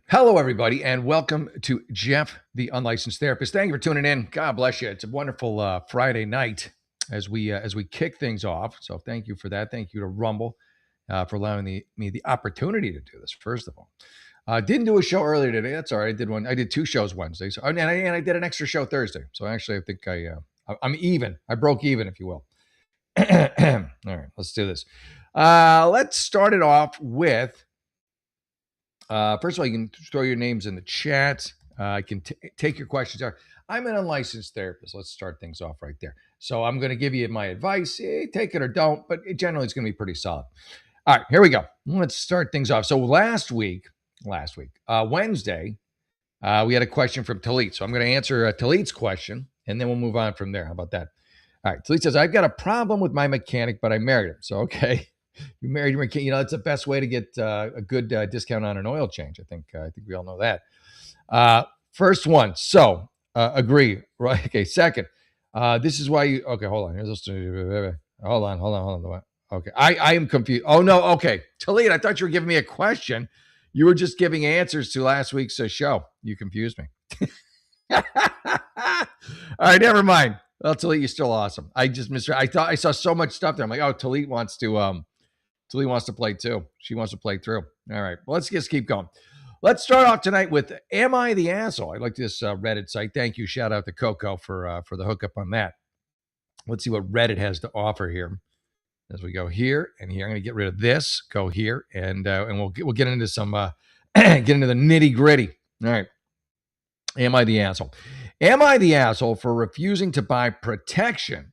Hello, everybody, and welcome to Jeff, the Unlicensed Therapist. Thank you for tuning in. God bless you. It's a wonderful Friday night as we kick things off. So, thank you for that. Thank you to Rumble for allowing me the opportunity to do this. First of all, didn't do a show earlier today. That's all right. I did one. I did two shows Wednesday, so and I did an extra show Thursday. So actually, I think I'm even. I broke even, if you will. All right, let's do this. Let's start it off with. First of all, you can throw your names in the chat. I can take your questions. I'm an unlicensed therapist. Let's start things off right there. So I'm going to give you my advice. Take it or don't, but generally it's going to be pretty solid. All right, here we go. Let's start things off. So last week, Wednesday, we had a question from Talit. So I'm going to answer Talit's question, and then we'll move on from there. How about that? All right, Talit says, I've got a problem with my mechanic, but I married him. So, okay. You married your mechanic. It's the best way to get a good discount on an oil change. I think we all know that. First one. So agree. Right. Okay. Second. This is why you. Okay. Hold on. Hold on. Okay. I am confused. Oh no. Okay. Talit, I thought you were giving me a question. You were just giving answers to last week's show. You confused me. All right. Never mind. Well, Talit, you're still awesome. I just missed her. I thought I saw so much stuff there. I'm like, oh, Talit wants to play too. She wants to play through. All right. Well, let's just keep going. Let's start off tonight with Am I the Asshole? I like this Reddit site. Thank you. Shout out to Coco for the hookup on that. Let's see what Reddit has to offer here. As we go here and here, I'm going to get rid of this. Go here, and we'll get into some get into the nitty gritty. All right. Am I the asshole? Am I the asshole for refusing to buy protection?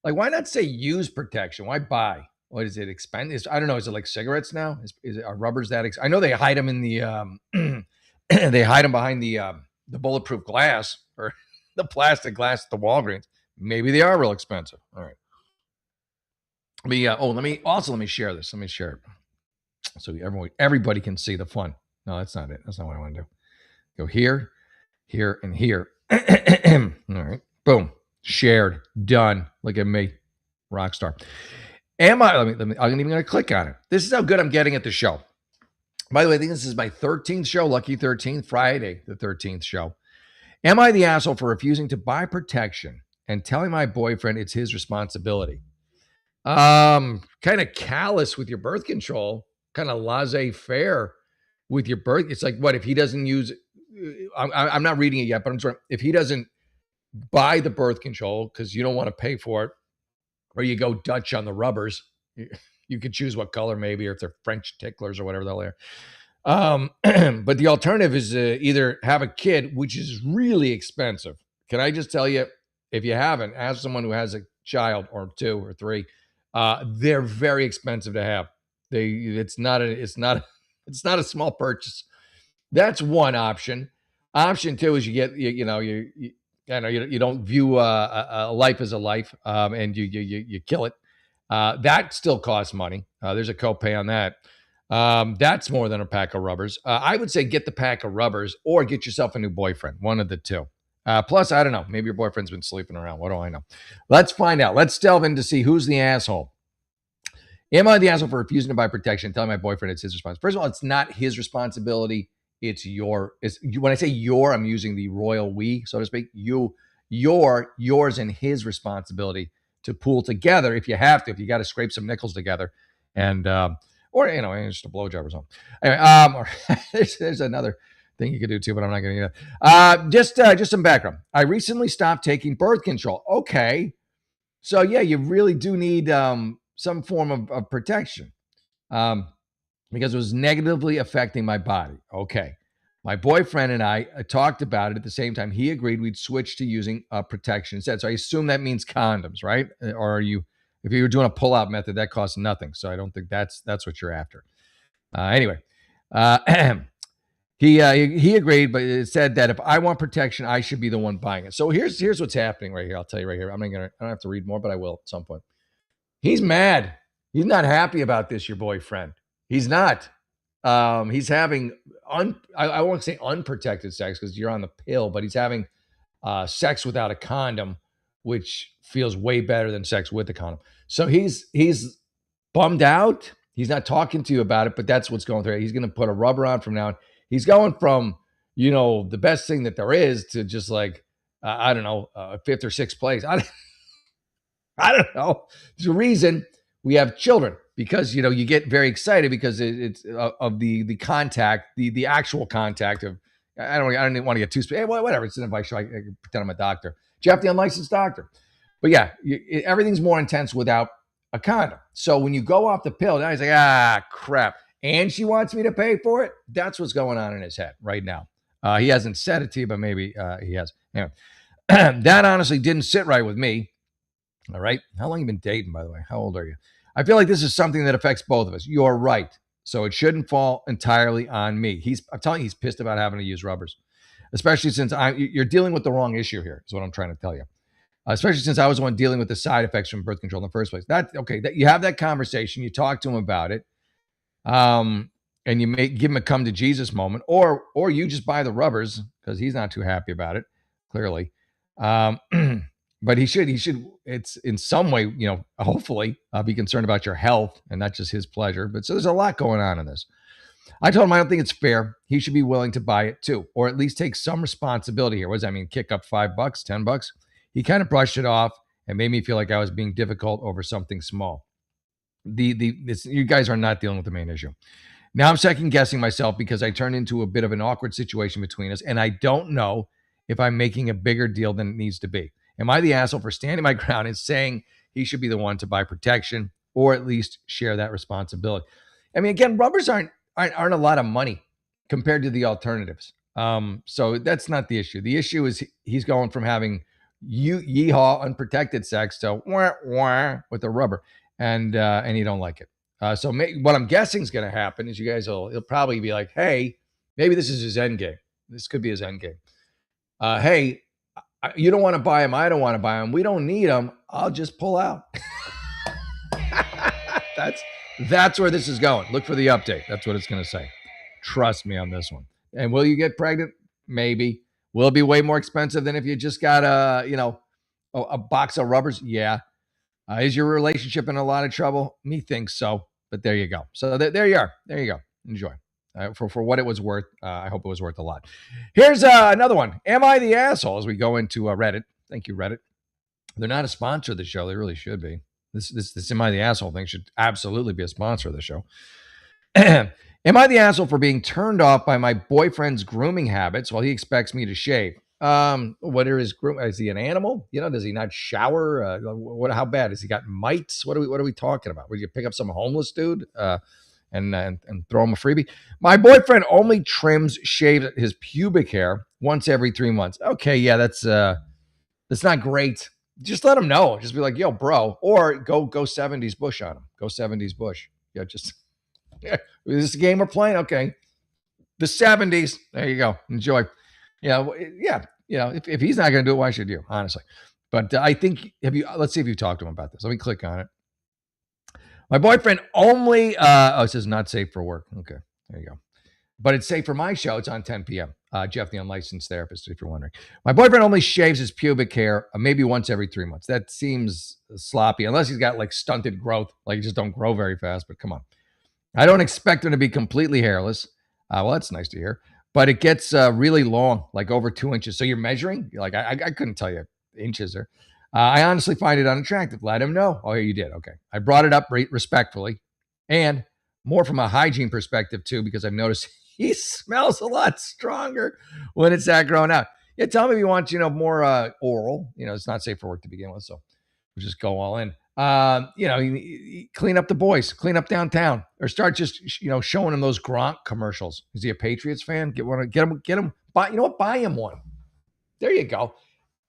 Like, why not say use protection? Why buy? What is it? I don't know. Is it like cigarettes now? Are rubbers that? I know they hide them in the they hide them behind the bulletproof glass or the plastic glass at the Walgreens. Maybe they are real expensive. All right. Let me share this. Let me share it so everybody can see the fun. No, that's not it. That's not what I want to do. Go here, here, and here. All right. Boom. Shared. Done. Look at me. Rock star. I'm even going to click on it. This is how good I'm getting at the show. By the way, I think this is my 13th show, lucky 13th, Friday, the 13th show. Am I the asshole for refusing to buy protection and telling my boyfriend it's his responsibility? Kind of callous with your birth control, kind of laissez-faire with your birth. It's like, what if he doesn't use I'm not reading it yet, but I'm sorry. If he doesn't buy the birth control because you don't want to pay for it, or you go Dutch on the rubbers, you could choose what color maybe, or if they're French ticklers or whatever the hell they are. But the alternative is either have a kid, which is really expensive. Can I just tell you, if you haven't, ask someone who has a child or two or three. They're very expensive to have. It's not a small purchase. That's one option. Option two is you don't view a life as a life, and you kill it. That still costs money. There's a copay on that. That's more than a pack of rubbers. I would say get the pack of rubbers or get yourself a new boyfriend. One of the two. Plus, I don't know. Maybe your boyfriend's been sleeping around. What do I know? Let's find out. Let's delve in to see who's the asshole. Am I the asshole for refusing to buy protection? Telling my boyfriend it's his responsibility. First of all, it's not his responsibility. When I say your, I'm using the royal we, so to speak. Yours and his responsibility to pool together if you have to, if you got to scrape some nickels together, and or just a blowjob or something. Anyway, there's another thing you could do too, but I'm not going to do that. Just some background. I recently stopped taking birth control. Okay, so yeah, you really do need some form of protection. Because it was negatively affecting my body. Okay. My boyfriend and I talked about it at the same time. He agreed we'd switch to using protection instead. So I assume that means condoms, right? Or if you were doing a pull-out method, that costs nothing. So I don't think that's what you're after. Anyway, he agreed, but it said that if I want protection, I should be the one buying it. So here's what's happening right here. I'll tell you right here. I don't have to read more, but I will at some point. He's mad. He's not happy about this, your boyfriend. He's not. He's having I won't say unprotected sex because you're on the pill, but he's having sex without a condom, which feels way better than sex with a condom. So he's bummed out. He's not talking to you about it, but that's what's going through. He's going to put a rubber on from now on. He's going from, the best thing that there is to just like, I don't know, fifth or sixth place. I don't know. There's a reason we have children because you get very excited because it's of the contact, the actual contact of. I don't want to get too hey, whatever. It's an advice show. I pretend I'm a doctor, Jeff, the unlicensed doctor. But yeah, everything's more intense without a condom. So when you go off the pill, now he's like, crap, and she wants me to pay for it. That's what's going on in his head right now. He hasn't said it to you, but maybe he has. Anyway, that honestly didn't sit right with me. All right. How long you been dating, by the way? How old are you? I feel like this is something that affects both of us. You're right. So it shouldn't fall entirely on me. I'm telling you, he's pissed about having to use rubbers, especially since you're dealing with the wrong issue here, is what I'm trying to tell you. Especially since I was the one dealing with the side effects from birth control in the first place. That you have that conversation, you talk to him about it, and you may give him a come to Jesus moment, or you just buy the rubbers because he's not too happy about it, clearly. But he should, it's in some way, hopefully be concerned about your health and not just his pleasure. But so there's a lot going on in this. I told him I don't think it's fair. He should be willing to buy it too, or at least take some responsibility here. What does that mean? Kick up $5, $10? He kind of brushed it off and made me feel like I was being difficult over something small. You guys are not dealing with the main issue. Now I'm second guessing myself because I turned into a bit of an awkward situation between us, and I don't know if I'm making a bigger deal than it needs to be. Am I the asshole for standing my ground and saying he should be the one to buy protection or at least share that responsibility? I mean, again, rubbers aren't a lot of money compared to the alternatives. So that's not the issue. The issue is he's going from having yeehaw unprotected sex to wah, wah with a rubber, and you don't like it. So what I'm guessing is going to happen is you guys he'll probably be like, hey, maybe this is his end game. This could be his end game. Hey, you don't want to buy them. I don't want to buy them. We don't need them. I'll just pull out. That's where this is going. Look for the update. That's what it's going to say. Trust me on this one. And will you get pregnant? Maybe. Will it be way more expensive than if you just got a box of rubbers? Yeah. Is your relationship in a lot of trouble? Me thinks so. But there you go. So there you are. There you go. Enjoy. For what it was worth, I hope it was worth a lot. Here's another one. Am I the asshole? As we go into Reddit. Thank you, Reddit. They're not a sponsor of the show. They really should be. This Am I the asshole thing should absolutely be a sponsor of the show. Am I the asshole for being turned off by my boyfriend's grooming habits while he expects me to shave? What are his groom? Is he an animal? Does he not shower? How bad? Has he got mites? What are we talking about? Would you pick up some homeless dude? And throw him a freebie. My boyfriend only shaves his pubic hair once every 3 months. Okay, yeah, that's not great. Just let him know. Just be like, yo, bro, or go 70s Bush on him. Go 70s Bush. Yeah, is this a game we're playing? Okay, the 70s. There you go. Enjoy. Yeah. If he's not going to do it, why should you? Honestly, but I think let's see if you talked to him about this. Let me click on it. My boyfriend only, it says not safe for work. Okay, there you go. But it's safe for my show. It's on 10 p.m. Jeff, the unlicensed therapist, if you're wondering. My boyfriend only shaves his pubic hair maybe once every 3 months. That seems sloppy, unless he's got like stunted growth. Like, you just don't grow very fast, but come on. I don't expect him to be completely hairless. Well, that's nice to hear. But it gets really long, like over 2 inches. So you're measuring? You're like, I couldn't tell you inches there. I honestly find it unattractive. Let him know. Oh, you did. Okay. I brought it up respectfully and more from a hygiene perspective too, because I've noticed he smells a lot stronger when it's that grown out. Yeah, tell me if you want, more oral. It's not safe for work to begin with, so we'll just go all in. You clean up the boys, clean up downtown, or start just showing him those Gronk commercials. Is he a Patriots fan? Get him. Buy him one. There you go.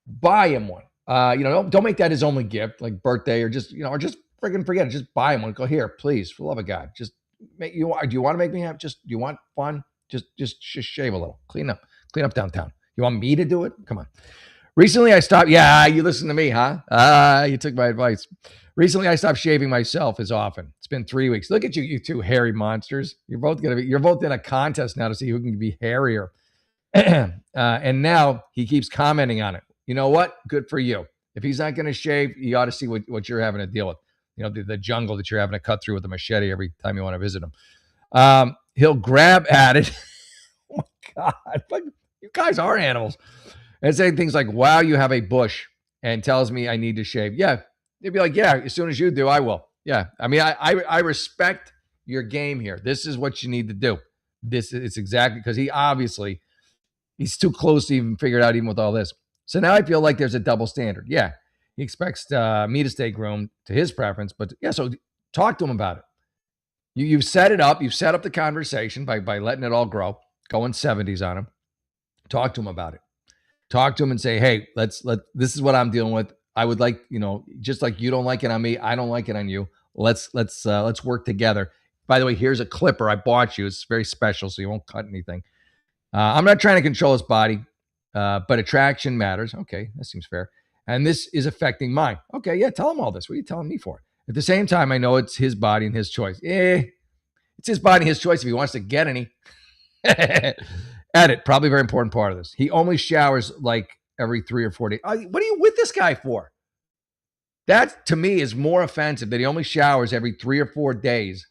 Buy him one. Don't make that his only gift, like birthday, or just freaking forget it. Just buy him one. Go, here, please, for the love of God. Just do you want to make me happy? Do you want fun? Just shave a little. Clean up downtown. You want me to do it? Come on. Recently, I stopped. Yeah, you listen to me, huh? You took my advice. Recently, I stopped shaving myself as often. It's been 3 weeks. Look at you two hairy monsters. You're both in a contest now to see who can be hairier. And now he keeps commenting on it. You know what? Good for you. If he's not going to shave, you ought to see what you're having to deal with. The jungle that you're having to cut through with a machete every time you want to visit him. He'll grab at it. Oh my God. But you guys are animals. And saying things like, wow, you have a bush, and tells me I need to shave. Yeah. They'd be like, yeah, as soon as you do, I will. Yeah. I mean, I respect your game here. This is what you need to do. This is exactly because he's too close to even figure it out, even with all this. So now I feel like there's a double standard. Yeah. He expects me to stay groomed to his preference, but yeah, so talk to him about it. You've set it up. You've set up the conversation by letting it all grow, going 70s on him. Talk to him about it. Talk to him and say, hey, this is what I'm dealing with. I would like, just like you don't like it on me, I don't like it on you. Let's work together. By the way, here's a clipper I bought you. It's very special, so you won't cut anything. I'm not trying to control his body, but attraction matters. Okay, that seems fair. And this is affecting mine. Okay, yeah, tell him all this. What are you telling me for? At the same time, I know it's his body and his choice. It's his body and his choice if he wants to get any. Edit, probably a very important part of this. He only showers like every 3 or 4 days. What are you with this guy for? That, to me, is more offensive that he only showers every 3 or 4 days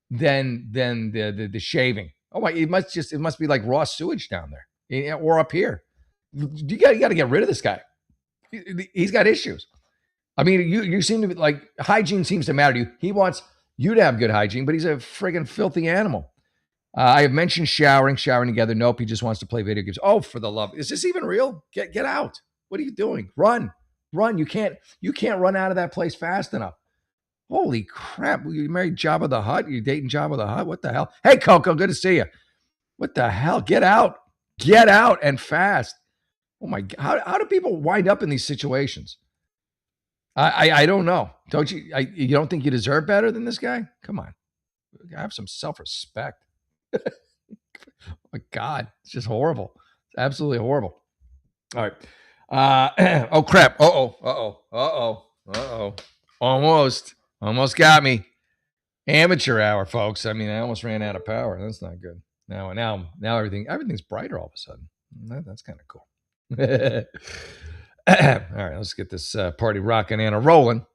than the shaving. Oh my! It must be like raw sewage down there or up here. You got to get rid of this guy. He's got issues. I mean, you seem to be like, hygiene seems to matter to you. He wants you to have good hygiene, but he's a friggin' filthy animal. I have mentioned showering together. Nope, he just wants to play video games. Oh, for the love! Is this even real? Get out! What are you doing? Run! You can't run out of that place fast enough. Holy crap! You married Jabba the Hutt? You dating Jabba the Hutt? What the hell? Hey, Coco, good to see you. What the hell? Get out and fast. Oh my God! How do people wind up in these situations? I don't know. Don't you? You don't think you deserve better than this guy? Come on, have some self-respect. Oh my God, it's just horrible. It's absolutely horrible. All right. Oh crap. Almost got me. Amateur hour, folks. I mean, I almost ran out of power. That's not good. Now everything's brighter all of a sudden. That's kind of cool. All right, let's get this party rocking and rolling.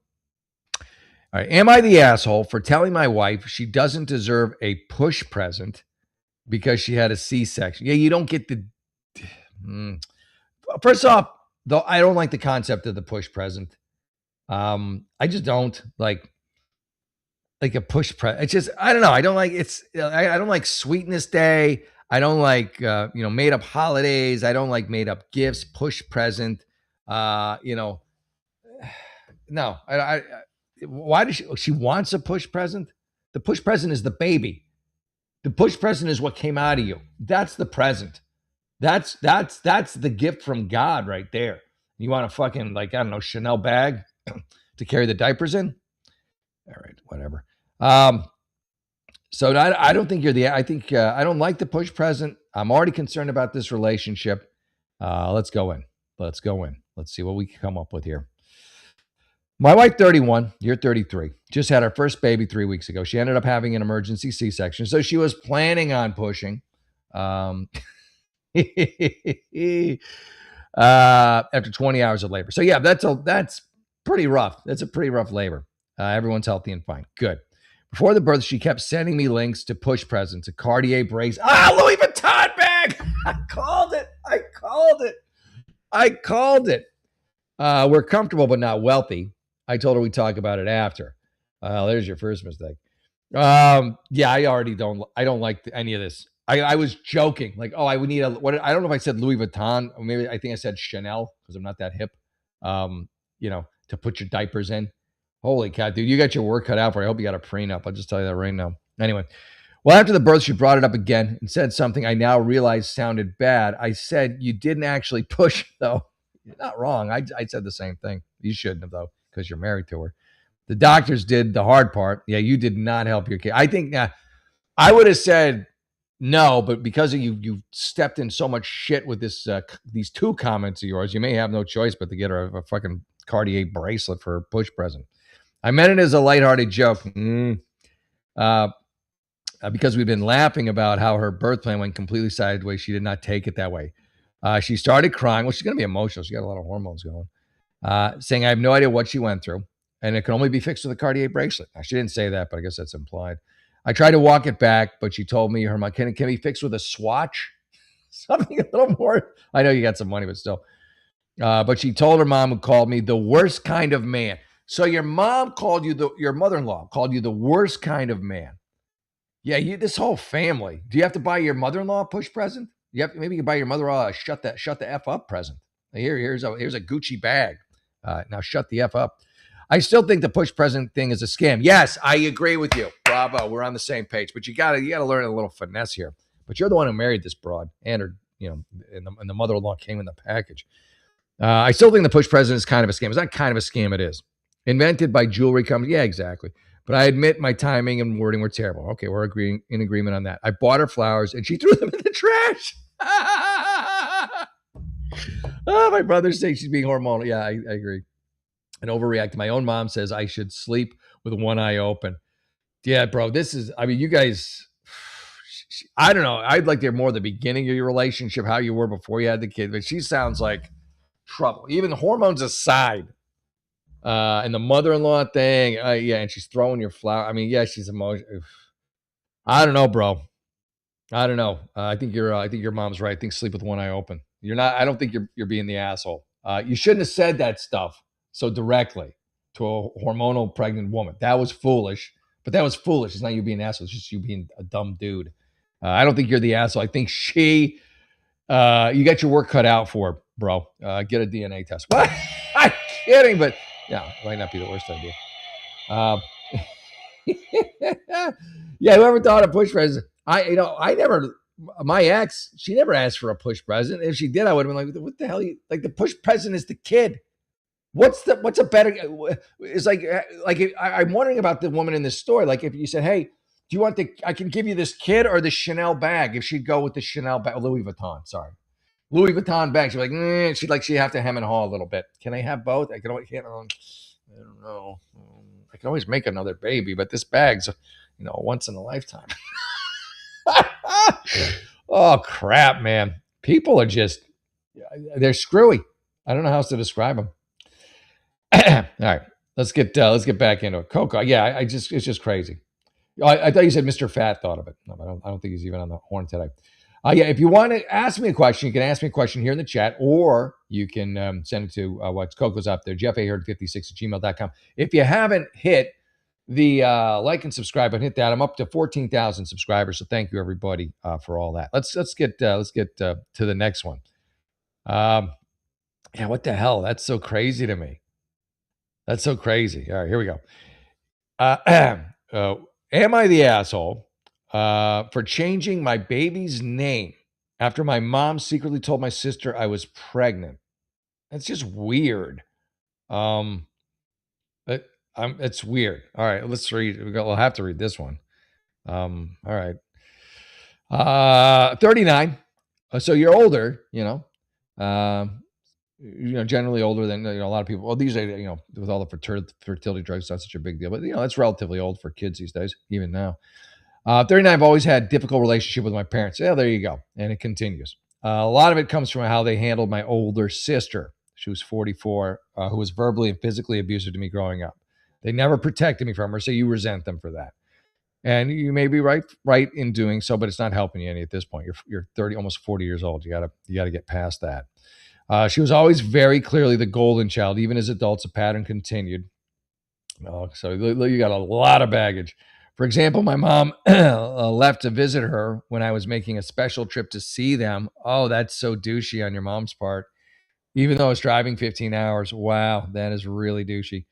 All right. Am I the asshole for telling my wife she doesn't deserve a push present because she had a C-section? Yeah, you don't get the... First off, though, I don't like the concept of the push present. I just don't like a push present. It's just, I don't know. I don't like I don't like Sweetness Day. I don't like made up holidays. I don't like made up gifts. Push present. No. Why does she wants a push present? The push present is the baby. The push present is what came out of you. That's the present. That's the gift from God right there. You want a fucking, like, I don't know, Chanel bag to carry the diapers in? All right, whatever. So I don't think I think I don't like the push present. I'm already concerned about this relationship. Let's go in. Let's see what we can come up with here. My wife, 31, you're 33, just had her first baby 3 weeks ago. She ended up having an emergency C-section, so she was planning on pushing. After 20 hours of labor. So yeah, that's pretty rough. That's a pretty rough labor. Everyone's healthy and fine. Good. Before the birth, she kept sending me links to push presents, a Cartier brace. Louis Vuitton bag. I called it. We're comfortable, but not wealthy. I told her we'd talk about it after. There's your first mistake. Yeah, I don't like any of this. I was joking, like, I would need I don't know if I said Louis Vuitton, or maybe I think I said Chanel because I'm not that hip. To put your diapers in. Holy cow, dude, you got your work cut out for you. I hope you got a prenup. I'll just tell you that right now. Anyway, well, after the birth, she brought it up again and said something I now realize sounded bad. I said, you didn't actually push, though. You're not wrong. I said the same thing. You shouldn't have, though, because you're married to her. The doctors did the hard part. Yeah, you did not help your kid. I think I would have said no, but because of you stepped in so much shit with these two comments of yours, you may have no choice but to get her a fucking Cartier bracelet for her push present. I meant it as a lighthearted joke. Because we've been laughing about how her birth plan went completely sideways. She did not take it that way. She started crying. Well, she's going to be emotional. She got a lot of hormones going. Saying, I have no idea what she went through, and it can only be fixed with a Cartier bracelet. Now, she didn't say that, but I guess that's implied. I tried to walk it back, but she told me, can it be fixed with a swatch? Something a little more. I know you got some money, but still. But she told her mom, who called me the worst kind of man. So your mom called you your mother-in-law called you the worst kind of man. Yeah, this whole family. Do you have to buy your mother-in-law a push present? Maybe you can buy your mother-in-law a shut the F up present. Here's a Gucci bag. Now shut the F up. I still think the push present thing is a scam. Yes, I agree with you. Bravo, we're on the same page. But you gotta learn a little finesse here. But you're the one who married this broad, and her, and the mother-in-law came in the package. I still think the push present is kind of a scam. It's not kind of a scam. It is invented by jewelry companies. Yeah, exactly. But I admit my timing and wording were terrible. Okay, we're in agreement on that. I bought her flowers and she threw them in the trash. Oh, my brother's saying she's being hormonal. Yeah, I agree. And overreact. My own mom says I should sleep with one eye open. Yeah, bro, you guys, I don't know. I'd like to hear more of the beginning of your relationship, how you were before you had the kid. But she sounds like trouble. Even the hormones aside. And the mother-in-law thing, yeah, and she's throwing your flower. I mean, yeah, she's emotional. I don't know, bro. I don't know. I think your mom's right. I think sleep with one eye open. You're not. I don't think you're being the asshole. You shouldn't have said that stuff so directly to a hormonal pregnant woman. That was foolish. But that was foolish. It's not you being an asshole. It's just you being a dumb dude. I don't think you're the asshole. I think you got your work cut out for her, bro. Get a DNA test. What? I'm kidding, but yeah, it might not be the worst idea. Yeah, whoever thought of push present? My ex, she never asked for a push present. If she did, I would have been like, what the hell? Like the push present is the kid. What's a better? It's like I'm wondering about the woman in this story. Like if you said, hey, do you want I can give you this kid or the Chanel bag? If she'd go with the Chanel bag, Louis Vuitton, sorry. Louis Vuitton bag. She'd be like, she'd have to hem and haw a little bit. Can I have both? I don't know. I can always make another baby, but this bag's, once in a lifetime. Oh, crap, man. People are they're screwy. I don't know how else to describe them. All right, let's get back into it. Coco, yeah, it's just crazy. I thought you said Mr. Fat thought of it. No, I don't think he's even on the horn today. Yeah, if you want to ask me a question, you can ask me a question here in the chat, or you can send it to what's Coco's up there, jeffaherd56@gmail.com. If you haven't hit the like and subscribe button, hit that. I'm up to 14,000 subscribers, so thank you everybody for all that. Let's get to the next one. Yeah, what the hell? That's so crazy to me. That's so crazy. All right, here we go. Am I the asshole for changing my baby's name after my mom secretly told my sister I was pregnant? That's just weird. It's weird. All right, let's read. We'll have to read this one. All right. 39. So you're older, generally older than a lot of people. Well, these days, with all the fertility drugs, it's not such a big deal. But that's relatively old for kids these days, even now. 39. I've always had difficult relationship with my parents. Yeah, there you go, and it continues. A lot of it comes from how they handled my older sister. She was 44, who was verbally and physically abusive to me growing up. They never protected me from her, so you resent them for that. And you may be right in doing so, but it's not helping you any at this point. You're 30, almost 40 years old. You gotta get past that. She was always very clearly the golden child. Even as adults, the pattern continued. So you got a lot of baggage. For example, my mom left to visit her when I was making a special trip to see them. Oh, that's so douchey on your mom's part. Even though I was driving 15 hours. Wow, that is really douchey.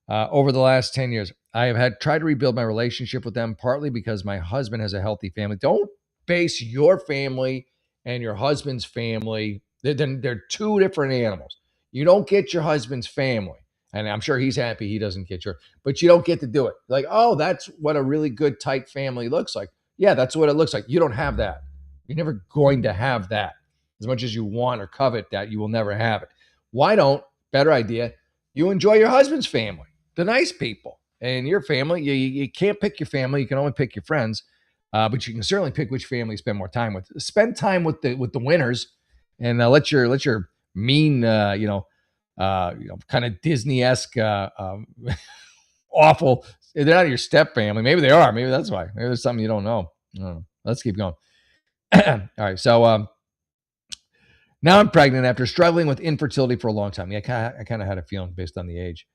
Over the last 10 years, I have tried to rebuild my relationship with them, partly because my husband has a healthy family. Don't base your family and your husband's family. They're two different animals. You don't get your husband's family. And I'm sure he's happy he doesn't get your, but you don't get to do it. Like, oh, that's what a really good, tight family looks like. Yeah, that's what it looks like. You don't have that. You're never going to have that. As much as you want or covet that, you will never have it. Why don't, better idea, you enjoy your husband's family, the nice people. And your family, you can't pick your family. You can only pick your friends. But you can certainly pick which family you spend more time with. Spend time with the winners, and let your mean, kind of Disney-esque, awful. They're not your step family. Maybe they are. Maybe that's why. Maybe there's something you don't know. I don't know. Let's keep going. All right. So Now I'm pregnant after struggling with infertility for a long time. Yeah, I kind of had a feeling based on the age.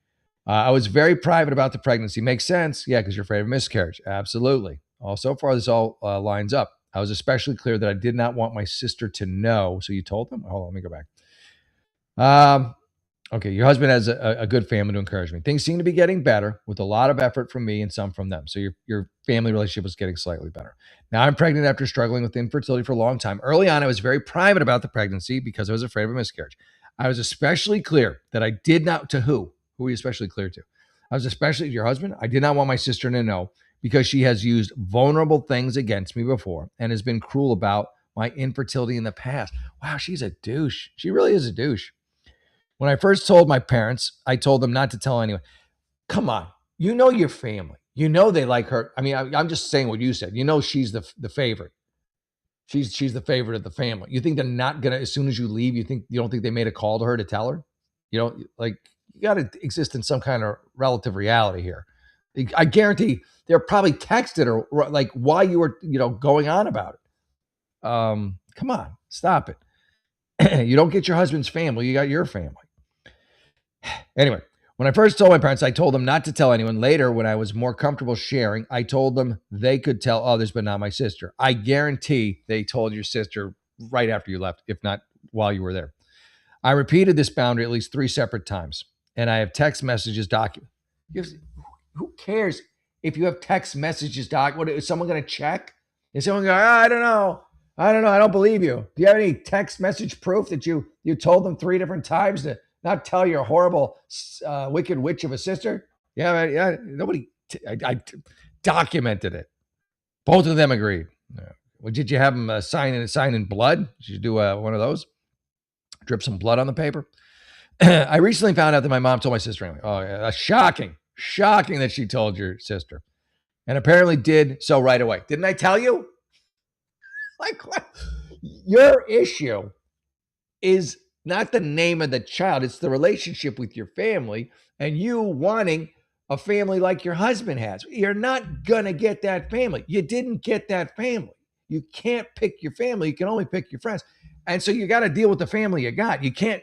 I was very private about the pregnancy. Makes sense. Yeah, because you're afraid of miscarriage. Absolutely. So far, this all lines up. I was especially clear that I did not want my sister to know. So you told them? Hold on, let me go back. Okay, your husband has a good family to encourage me. Things seem to be getting better with a lot of effort from me and some from them. So your family relationship was getting slightly better. Now I'm pregnant after struggling with infertility for a long time. Early on, I was very private about the pregnancy because I was afraid of a miscarriage. I was especially clear that I did not, to who? Who are you especially clear to? I was especially your husband. I did not want my sister to know because she has used vulnerable things against me before and has been cruel about my infertility in the past. Wow, she's a douche. She really is a douche. When I first told my parents, I told them not to tell anyone. Come on, you know your family. You know they like her. I mean, I'm just saying what you said. You know she's the favorite. She's the favorite of the family. You think they're not gonna, as soon as you leave, you don't think they made a call to her to tell her? You know, like you got to exist in some kind of relative reality here. I guarantee they're probably texted her like why you were going on about it. Come on, stop it. You don't get your husband's family, you got your family. Anyway, when I first told my parents, I told them not to tell anyone. Later, when I was more comfortable sharing, I told them they could tell others, but not my sister. I guarantee they told your sister right after you left, if not while you were there. I repeated this boundary at least 3 separate times, and I have text messages document. Who cares if you have text messages What is someone going to check? Is someone going, I don't know. I don't believe you. Do you have any text message proof that you told them 3 different times to not tell your horrible, wicked witch of a sister? Yeah. Nobody. I documented it. Both of them agreed. Well, did you have them sign in blood? Did you do one of those? Drip some blood on the paper? I recently found out that my mom told my sister. Oh, yeah, shocking that she told your sister, and apparently did so right away. Didn't I tell you? Like, what? Your issue is not the name of the child, it's the relationship with your family and you wanting a family like your husband has. You're not gonna get that family. You didn't get that family. You can't pick your family, you can only pick your friends. And so you got to deal with the family you got. You can't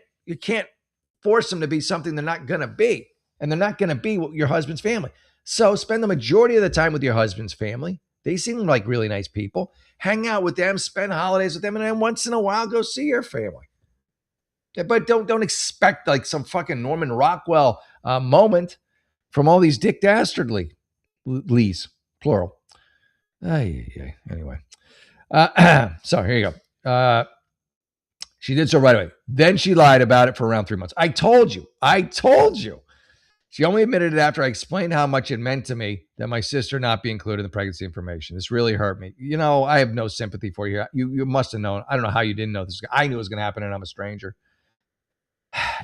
force them to be something they're not gonna be. And they're not gonna be your husband's family. So spend the majority of the time with your husband's family. They seem like really nice people. Hang out with them, spend holidays with them, and then once in a while go see your family. But don't expect like some fucking Norman Rockwell moment from all these Dick Dastardleys, plural. Anyway. So here you go. She did so right away. Then she lied about it for around 3 months. I told you. She only admitted it after I explained how much it meant to me that my sister not be included in the pregnancy information. This really hurt me. I have no sympathy for you. You must have known. I don't know how you didn't know this. I knew it was going to happen, and I'm a stranger.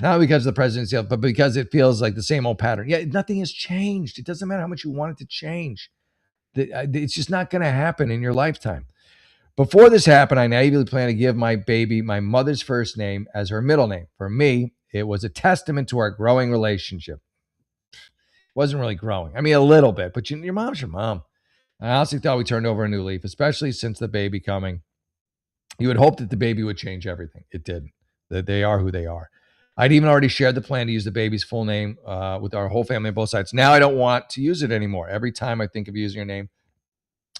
Not because of the presidency, but because it feels like the same old pattern. Yeah, nothing has changed. It doesn't matter how much you want it to change. It's just not going to happen in your lifetime. Before this happened, I naively planned to give my baby my mother's first name as her middle name. For me, it was a testament to our growing relationship. It wasn't really growing. I mean, a little bit, but your mom's your mom. I honestly thought we turned over a new leaf, especially since the baby coming. You would hope that the baby would change everything. It didn't. That they are who they are. I'd even already shared the plan to use the baby's full name with our whole family on both sides. Now I don't want to use it anymore. Every time I think of using your name,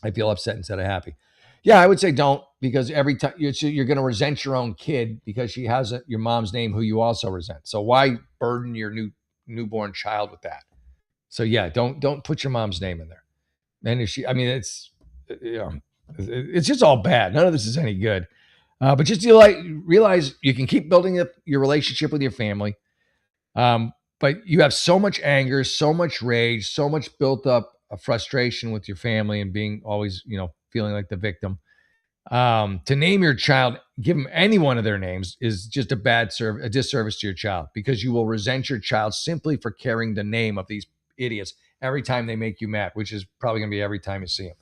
I feel upset instead of happy. Yeah, I would say don't, because every time you're going to resent your own kid because she has your mom's name, who you also resent. So why burden your newborn child with that? So yeah, don't put your mom's name in there. And it's just all bad. None of this is any good. But just realize you can keep building up your relationship with your family. But you have so much anger, so much rage, so much built up frustration with your family and being always, feeling like the victim. To name your child, give them any one of their names, is just a disservice to your child, because you will resent your child simply for carrying the name of these idiots every time they make you mad, which is probably going to be every time you see them.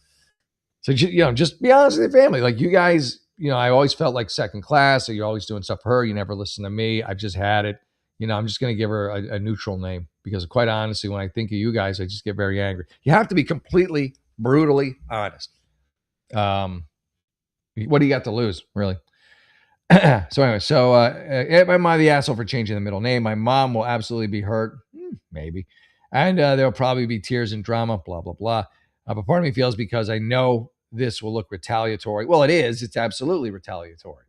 So, just be honest with your family. Like, you guys, I always felt like second class. So you're always doing stuff for her. You never listen to me. I've just had it. I'm just going to give her a neutral name, because quite honestly, when I think of you guys, I just get very angry. You have to be completely, brutally honest. What do you got to lose, really? So anyway, am I the asshole for changing the middle name? My mom will absolutely be hurt, maybe, and there'll probably be tears and drama, blah blah blah. But part of me feels because I know this will look retaliatory. Well, it is. It's absolutely retaliatory.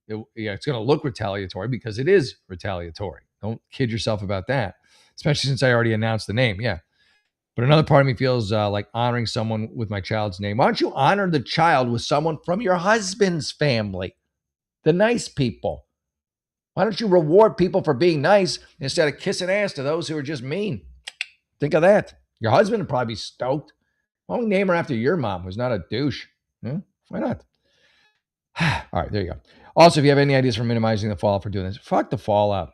It's going to look retaliatory because it is retaliatory. Don't kid yourself about that, especially since I already announced the name. Yeah. But another part of me feels like honoring someone with my child's name. Why don't you honor the child with someone from your husband's family? The nice people. Why don't you reward people for being nice instead of kissing ass to those who are just mean? Think of that. Your husband would probably be stoked. Why don't we name her after your mom, who's not a douche? Why not? All right, there you go. Also, if you have any ideas for minimizing the fallout for doing this, fuck the fallout.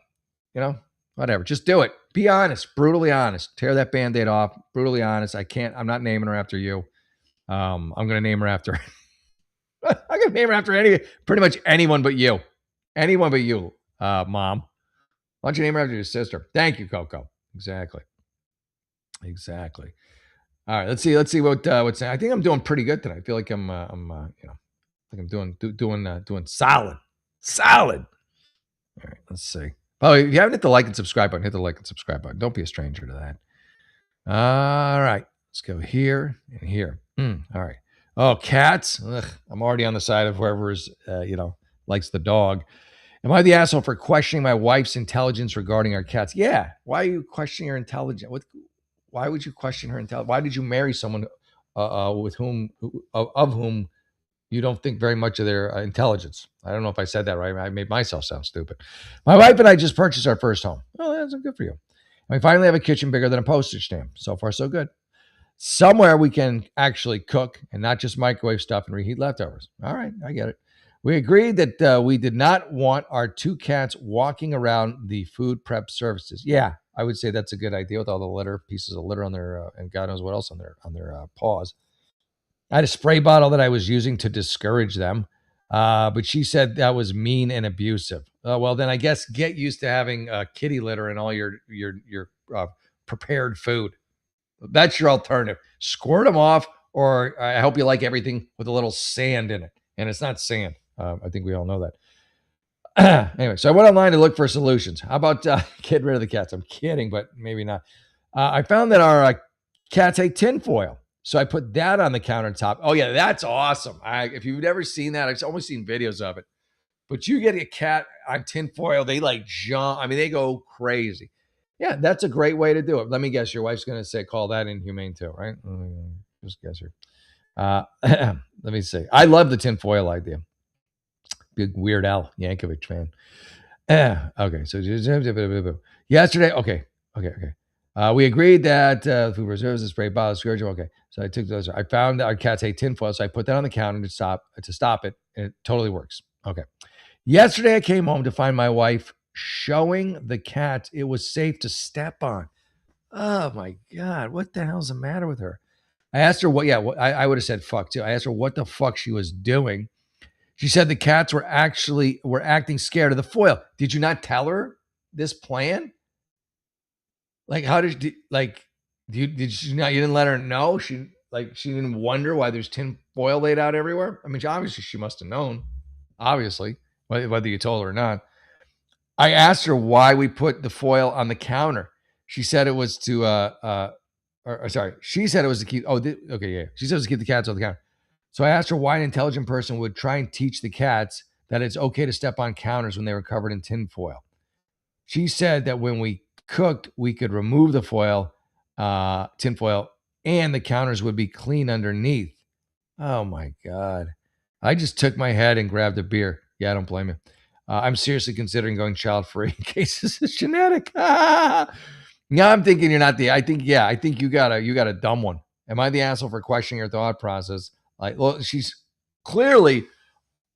Whatever. Just do it. Be honest, brutally honest. Tear that Band-Aid off. Brutally honest. I'm not naming her after you. I'm going to name her after I'm going to name her after pretty much anyone but you. Anyone but you, Mom. Why don't you name her after your sister? Thank you, Coco. Exactly. All right, let's see what's. I think I'm doing pretty good today. I feel like I'm doing solid. All right, let's see. Oh, if you haven't hit the like and subscribe button, hit the like and subscribe button. Don't be a stranger to that. All right, let's go here and here. All right. Oh, cats. Ugh, I'm already on the side of whoever's, likes the dog. Am I the asshole for questioning my wife's intelligence regarding our cats? Yeah. Why are you questioning her intelligence? Why would you question her intelligence? Why did you marry someone of whom you don't think very much of their intelligence? I don't know if I said that right. I made myself sound stupid. My wife and I just purchased our first home. Oh, that's good for you. We finally have a kitchen bigger than a postage stamp. So far, so good. Somewhere we can actually cook and not just microwave stuff and reheat leftovers. All right, I get it. We agreed that we did not want our two cats walking around the food prep services. Yeah, I would say that's a good idea with all the pieces of litter on their, and God knows what else on their paws. I had a spray bottle that I was using to discourage them, but she said that was mean and abusive. Well, then I guess get used to having kitty litter in all your prepared food. That's your alternative. Squirt them off, or I hope you like everything with a little sand in it. And it's not sand. I think we all know that. Anyway, so I went online to look for solutions. How about getting rid of the cats? I'm kidding, but maybe not. I found that our cats hate tinfoil. So I put that on the countertop. Oh, yeah, that's awesome. If you've never seen that, I've only seen videos of it. But you get a cat on tinfoil, they like jump. I mean, they go crazy. Yeah, that's a great way to do it. Let me guess, your wife's going to say, call that inhumane too, right? Just guess her. Let me see. I love the tinfoil idea. Big Weird Al Yankovic fan. Okay, so yesterday, okay. We agreed that food reserves a spray bottle scourge. Okay, so I took those. I found that our cats hate tinfoil, so I put that on the counter to stop it, and it totally works. Okay. Yesterday, I came home to find my wife showing the cat it was safe to step on. Oh my God, what the hell's the matter with her? I asked her I would have said fuck too. I asked her what the fuck she was doing. She said the cats were acting scared of the foil. Did you not tell her this plan? Like, how did you, you didn't let her know? She didn't wonder why there's tin foil laid out everywhere? I mean, obviously she must have known, obviously, whether you told her or not. I asked her why we put the foil on the counter. She said it was to, she said it was to keep, she said it was to keep the cats on the counter. So I asked her why an intelligent person would try and teach the cats that it's okay to step on counters when they were covered in tin foil. She said that when we cooked, we could remove the tin foil, and the counters would be clean underneath. Oh my God. I just took my head and grabbed a beer. Yeah, I don't blame you. I'm seriously considering going child-free in case this is genetic. No, I'm thinking you're not I think you got a dumb one. Am I the asshole for questioning your thought process? She's clearly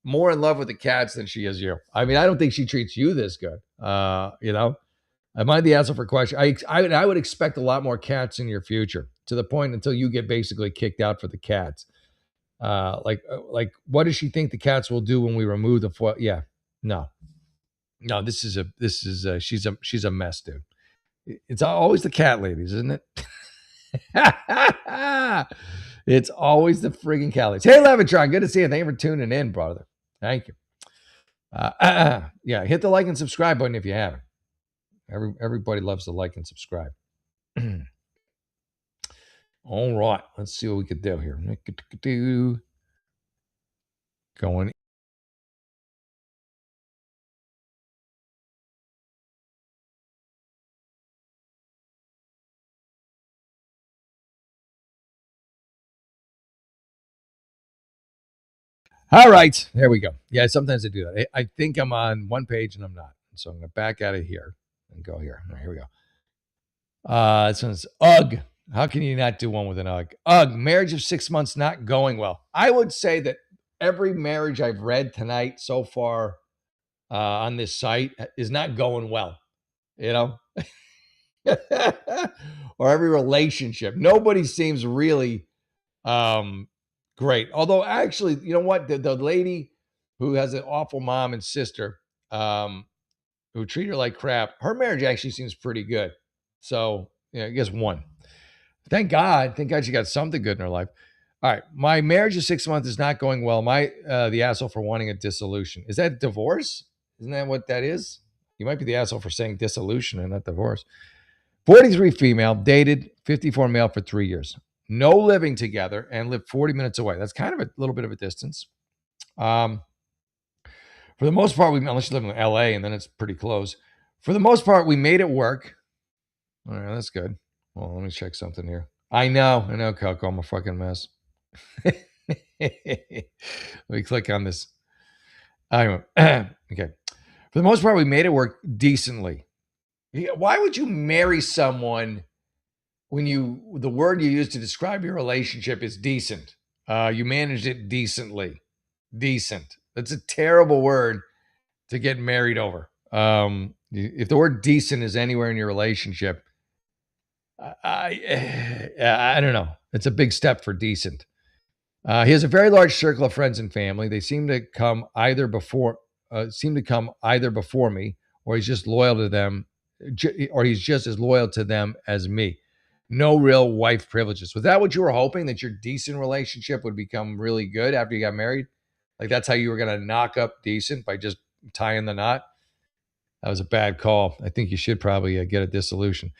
more in love with the cats than she is you. I mean, I don't think she treats you this good. Am I the asshole for questioning? I would expect a lot more cats in your future, to the point until you get basically kicked out for the cats. What does she think the cats will do when we remove the foil? Yeah, no, she's a mess, dude. It's always the cat ladies, isn't it? It's always the friggin' cat ladies. Hey, Levitron, good to see you. Thank you for tuning in, brother. Thank you. Yeah, hit the like and subscribe button if you haven't. Everybody loves to like and subscribe. All right, let's see what we could do here. Going. All right, there we go. Yeah, sometimes I do that. I think I'm on one page and I'm not. So I'm going to back out of here and go here. All right, here we go. This one's UGG. How can you not do one with an UGG? UGG, marriage of 6 months not going well. I would say that every marriage I've read tonight so far on this site is not going well, you know? Or every relationship. Nobody seems really great. Although, actually, you know what? The lady who has an awful mom and sister who treat her like crap, her marriage actually seems pretty good. So, yeah, I guess one. Thank God. Thank God she got something good in her life. All right. My marriage of 6 months is not going well. My the asshole for wanting a dissolution. Is that divorce? Isn't that what that is? You might be the asshole for saying dissolution and not divorce. 43 female, dated 54 male for 3 years. No living together and lived 40 minutes away. That's kind of a little bit of a distance. For the most part, unless you live in LA and then it's pretty close. For the most part, we made it work. All right, that's good. Well, let me check something here. I know, Coco. I'm a fucking mess. Let me click on this. Anyway, okay. For the most part, we made it work decently. Why would you marry someone when the word you use to describe your relationship is decent? You managed it decently. Decent. That's a terrible word to get married over. If the word decent is anywhere in your relationship, I don't know. It's a big step for decent. He has a very large circle of friends and family. They seem to come either before me, or he's just loyal to them, or he's just as loyal to them as me. No real wife privileges. Was that what you were hoping, that your decent relationship would become really good after you got married? Like that's how you were going to knock up decent, by just tying the knot? That was a bad call. I think you should probably get a dissolution.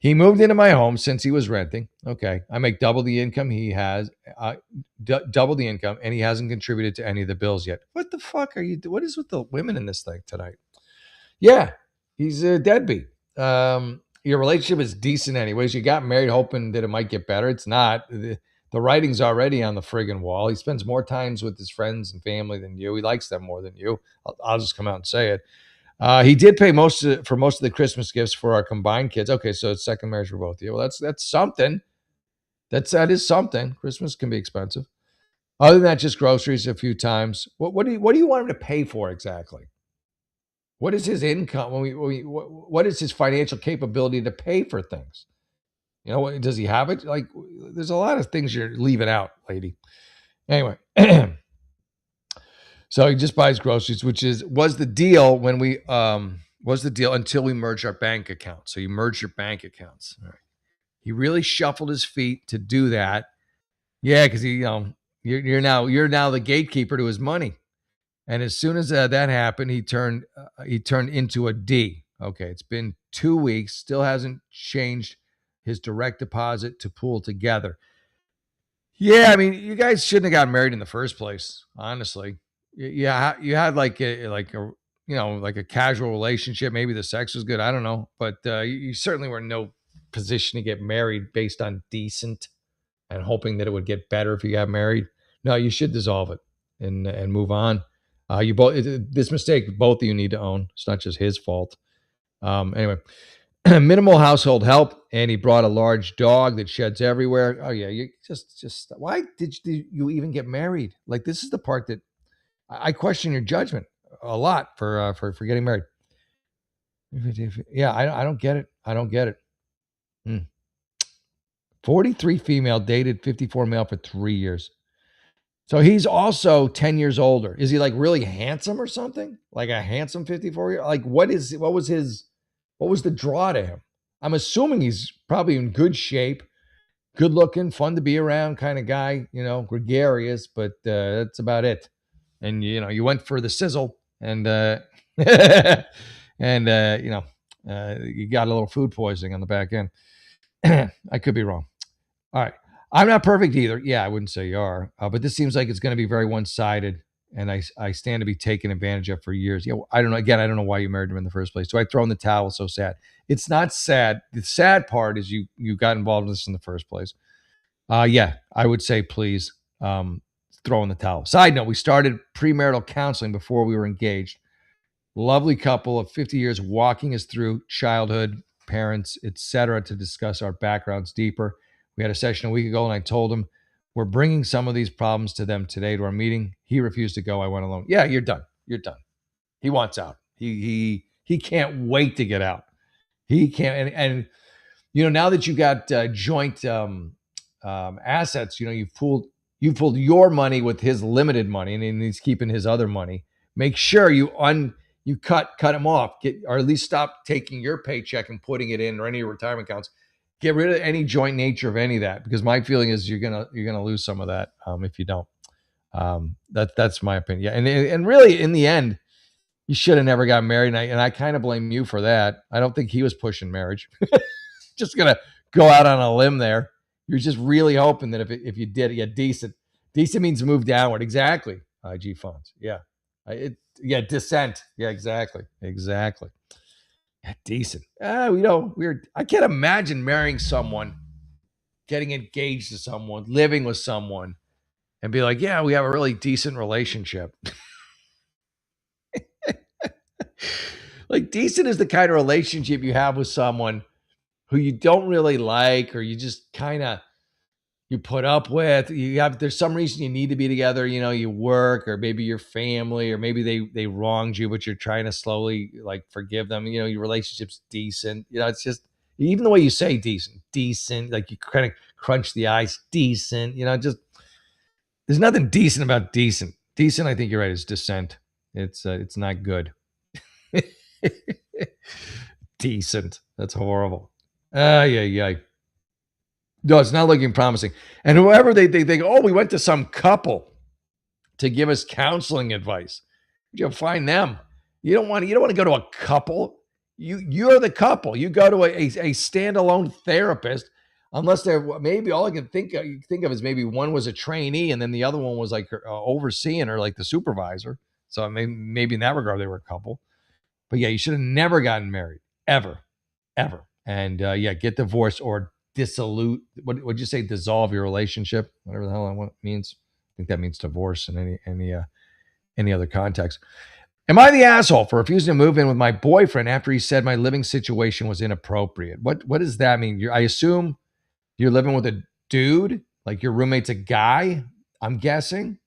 He moved into my home since he was renting. Okay. I make double the income he has, double the income, and he hasn't contributed to any of the bills yet. What the fuck are you? What is with the women in this thing tonight? Yeah, he's a deadbeat. Your relationship is decent anyways. You got married hoping that it might get better. It's not. The writing's already on the friggin' wall. He spends more times with his friends and family than you. He likes them more than you. I'll just come out and say it. He did pay for most of the Christmas gifts for our combined kids. Okay, so it's second marriage for both of you. Well, that's something. That is something. Christmas can be expensive. Other than that, just groceries a few times. What do you want him to pay for exactly? What is his income? What is his financial capability to pay for things? You know, does he have it? Like, there's a lot of things you're leaving out, lady. Anyway. So he just buys groceries, which was the deal when we was the deal until we merged our bank accounts. So you merge your bank accounts. All right. He really shuffled his feet to do that. Yeah, because you're now the gatekeeper to his money. And as soon as that happened, he turned into a D. Okay, it's been 2 weeks, still hasn't changed his direct deposit to pool together. Yeah, I mean, you guys shouldn't have gotten married in the first place, honestly. Yeah, you had like a casual relationship. Maybe the sex was good. I don't know, but you certainly were in no position to get married based on decent and hoping that it would get better if you got married. No, you should dissolve it and move on. You both this mistake, both of you need to own. It's not just his fault. Anyway, minimal household help, and he brought a large dog that sheds everywhere. Oh yeah, you just why did you even get married? Like, this is the part that I question your judgment a lot for getting married. Yeah, I don't get it. I don't get it. 43 female, dated 54 male for 3 years. So he's also 10 years older. Is he like really handsome or something? Like a handsome 54-year? Like what was the draw to him? I'm assuming he's probably in good shape, good looking, fun to be around kind of guy, gregarious, but that's about it. And you went for the sizzle and and you got a little food poisoning on the back end. I could be wrong. All right. I'm not perfect either. Yeah, I wouldn't say you are. But this seems like it's going to be very one-sided, and I stand to be taken advantage of for years. Yeah, I don't know. Again, I don't know why you married him in the first place. So I throw in the towel. So sad. It's not sad. The sad part is you got involved in this in the first place. Yeah, I would say please throw in the towel. Side note: we started premarital counseling before we were engaged. Lovely couple of 50 years walking us through childhood, parents, etc., to discuss our backgrounds deeper. We had a session a week ago, and I told him we're bringing some of these problems to them today to our meeting. He refused to go. I went alone. Yeah, you're done. You're done. He wants out. He can't wait to get out. He can't. And now that you got joint assets, you've pulled your money with his limited money, and he's keeping his other money. Make sure you cut him off, or at least stop taking your paycheck and putting it in or any of your retirement accounts. Get rid of any joint nature of any of that, because my feeling is you're gonna lose some of that if you don't. That's my opinion. Yeah, and really, in the end, you should have never got married, and I kind of blame you for that. I don't think he was pushing marriage. Just gonna go out on a limb there. You're just really hoping that if you did, yeah, decent. Decent means move downward. Exactly. IG funds. Yeah. Descent. Yeah, exactly. Yeah, decent. I can't imagine marrying someone, getting engaged to someone, living with someone, and be like, yeah, we have a really decent relationship. Like, decent is the kind of relationship you have with someone who you don't really like, or you just kind of you put up with. There's some reason you need to be together. You work, or maybe your family, or maybe they wronged you, but you're trying to slowly like forgive them. Your relationship's decent. It's just even the way you say decent, like you kind of crunch the ice, decent. Just there's nothing decent about decent. Decent, I think you're right, is dissent. It's not good. Decent. That's horrible. Yeah. No, it's not looking promising. And whoever they go, oh, we went to some couple to give us counseling advice. You'll find them. You don't want to go to a couple. You're the couple. You go to a standalone therapist, unless they're maybe all I can think of is maybe one was a trainee and then the other one was like overseeing her, like the supervisor. So maybe in that regard they were a couple. But yeah, you should have never gotten married ever. And get divorced or dissolute. What would you say? Dissolve your relationship, whatever the hell that means. I think that means divorce in any other context. Am I the asshole for refusing to move in with my boyfriend after he said my living situation was inappropriate? What does that mean? I assume you're living with a dude, like your roommate's a guy. I'm guessing.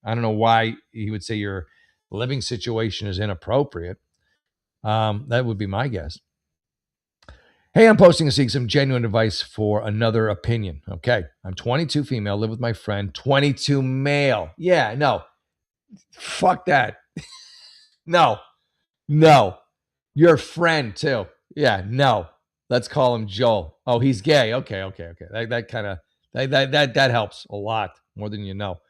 I don't know why he would say your living situation is inappropriate. That would be my guess. Hey, I'm posting to seek some genuine advice for another opinion. Okay. I'm 22 female, live with my friend, 22 male. Yeah, no. Fuck that. No. Your friend too. Yeah, no. Let's call him Joel. Oh, he's gay. Okay. That kind of that helps a lot more than you know.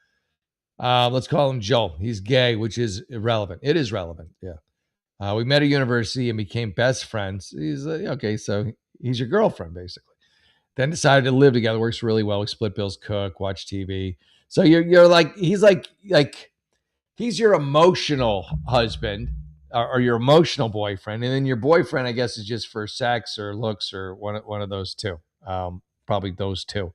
Let's call him Joel. He's gay, which is irrelevant. It is relevant. Yeah. We met at university and became best friends. He's okay, so he's your girlfriend basically. Then decided to live together. Works really well. We split bills, cook, watch TV. So you're like he's your emotional husband or your emotional boyfriend, and then your boyfriend, I guess, is just for sex or looks or one of those two. Probably those two.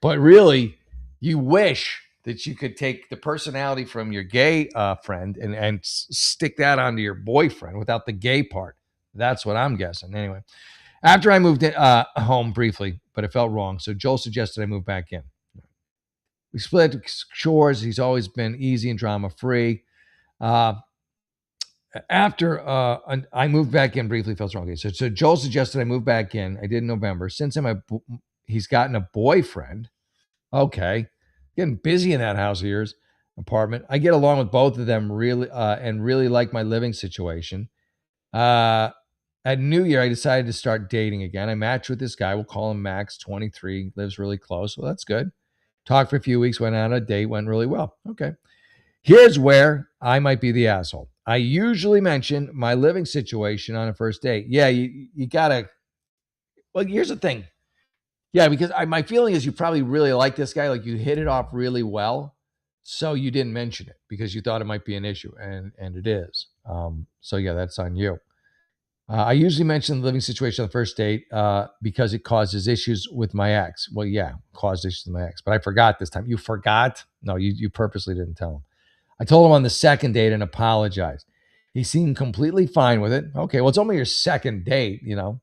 But really, you wish that you could take the personality from your gay friend and stick that onto your boyfriend without the gay part. That's what I'm guessing. Anyway, after I moved home briefly, but it felt wrong, so Joel suggested I move back in. We split chores. He's always been easy and drama-free. After I moved back in briefly, felt wrong. Okay, so Joel suggested I move back in. I did in November. Since then, he's gotten a boyfriend. Okay. Getting busy in that house of yours, apartment. I get along with both of them really and really like my living situation. At New Year, I decided to start dating again. I matched with this guy. We'll call him Max, 23, lives really close. Well, that's good. Talked for a few weeks, went on a date, went really well. Okay. Here's where I might be the asshole. I usually mention my living situation on a first date. Yeah, you gotta. Well, here's the thing. Yeah, because my feeling is you probably really like this guy. Like you hit it off really well, so you didn't mention it because you thought it might be an issue, and it is. So yeah, that's on you. I usually mention the living situation on the first date because it causes issues with my ex. Well, yeah, caused issues with my ex, but I forgot this time. You forgot? No, you purposely didn't tell him. I told him on the second date and apologized. He seemed completely fine with it. Okay, well, it's only your second date, you know.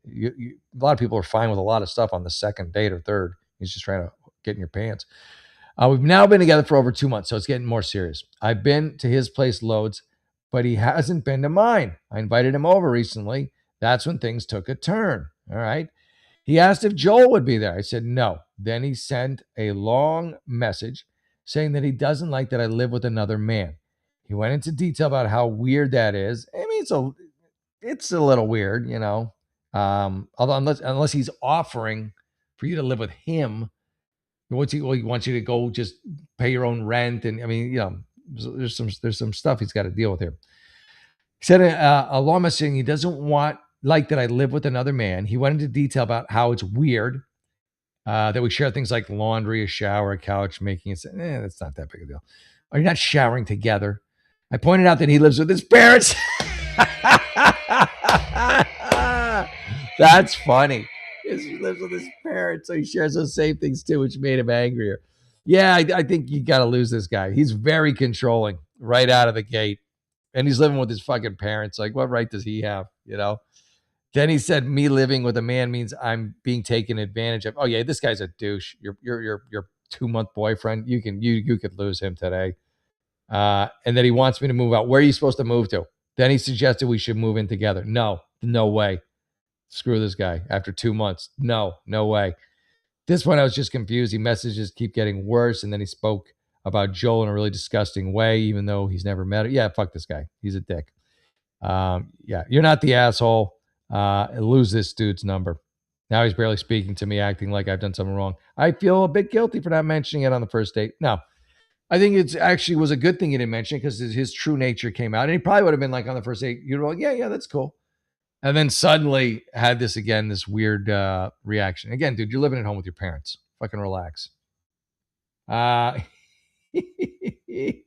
A lot of people are fine with a lot of stuff on the second date or third. He's just trying to get in your pants. We've now been together for over 2 months, so it's getting more serious. I've been to his place loads, but he hasn't been to mine. I invited him over recently. That's when things took a turn. All right. He asked if Joel would be there. I said no. Then he sent a long message saying that he doesn't like that I live with another man. He went into detail about how weird that is. I mean, it's a little weird, you know. Although unless he's offering for you to live with him, he wants you to go just pay your own rent, and I mean, you know, there's some stuff he's got to deal with here. He said a law message saying he doesn't want like that I live with another man. He went into detail about how it's weird that we share things like laundry, a shower, a couch, making it. That's not that big a deal. Are you not showering together? I pointed out that he lives with his parents. That's funny. He lives with his parents, so he shares those same things too, which made him angrier. Yeah, I think you got to lose this guy. He's very controlling right out of the gate, and he's living with his fucking parents. Like, what right does he have? You know. Then he said, "Me living with a man means I'm being taken advantage of." Oh yeah, this guy's a douche. Your 2-month boyfriend. You could lose him today. And then he wants me to move out. Where are you supposed to move to? Then he suggested we should move in together. No way. Screw this guy. After 2 months, no way. This one I was just confused. He messages keep getting worse, and then he spoke about Joel in a really disgusting way, even though he's never met her. Yeah, fuck this guy. He's a dick. Yeah, you're not the asshole. Lose this dude's number. Now he's barely speaking to me, acting like I've done something wrong. I feel a bit guilty for not mentioning it on the first date. No, I think it's actually was a good thing he didn't mention it because his true nature came out. And he probably would have been like on the first date, you'd be like, yeah, that's cool. And then suddenly had this again, this weird reaction. Again, dude, you're living at home with your parents. Fucking relax. There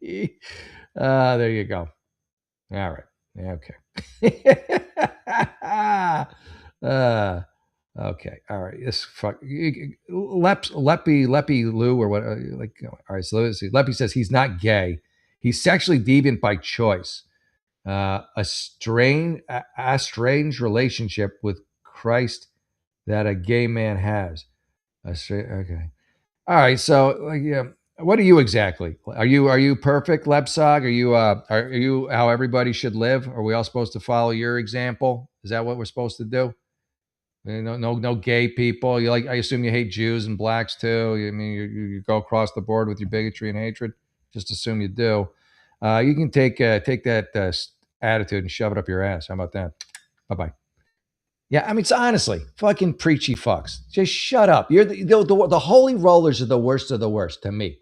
you go. All right. Okay. Okay. All right. This fuck Leppy Lou or what? All right. So let's see. Leppy says he's not gay. He's sexually deviant by choice. A strange relationship with Christ that a gay man has. Okay. All right. So like, yeah. What are you exactly? Are you perfect, Lepsog? Are you how everybody should live? Are we all supposed to follow your example? Is that what we're supposed to do? No gay people. You like? I assume you hate Jews and blacks too. I mean, you go across the board with your bigotry and hatred. Just assume you do. You can take that attitude and shove it up your ass. How about that? Bye bye. Yeah, I mean, it's honestly fucking preachy fucks. Just shut up. You're the holy rollers are the worst of the worst to me,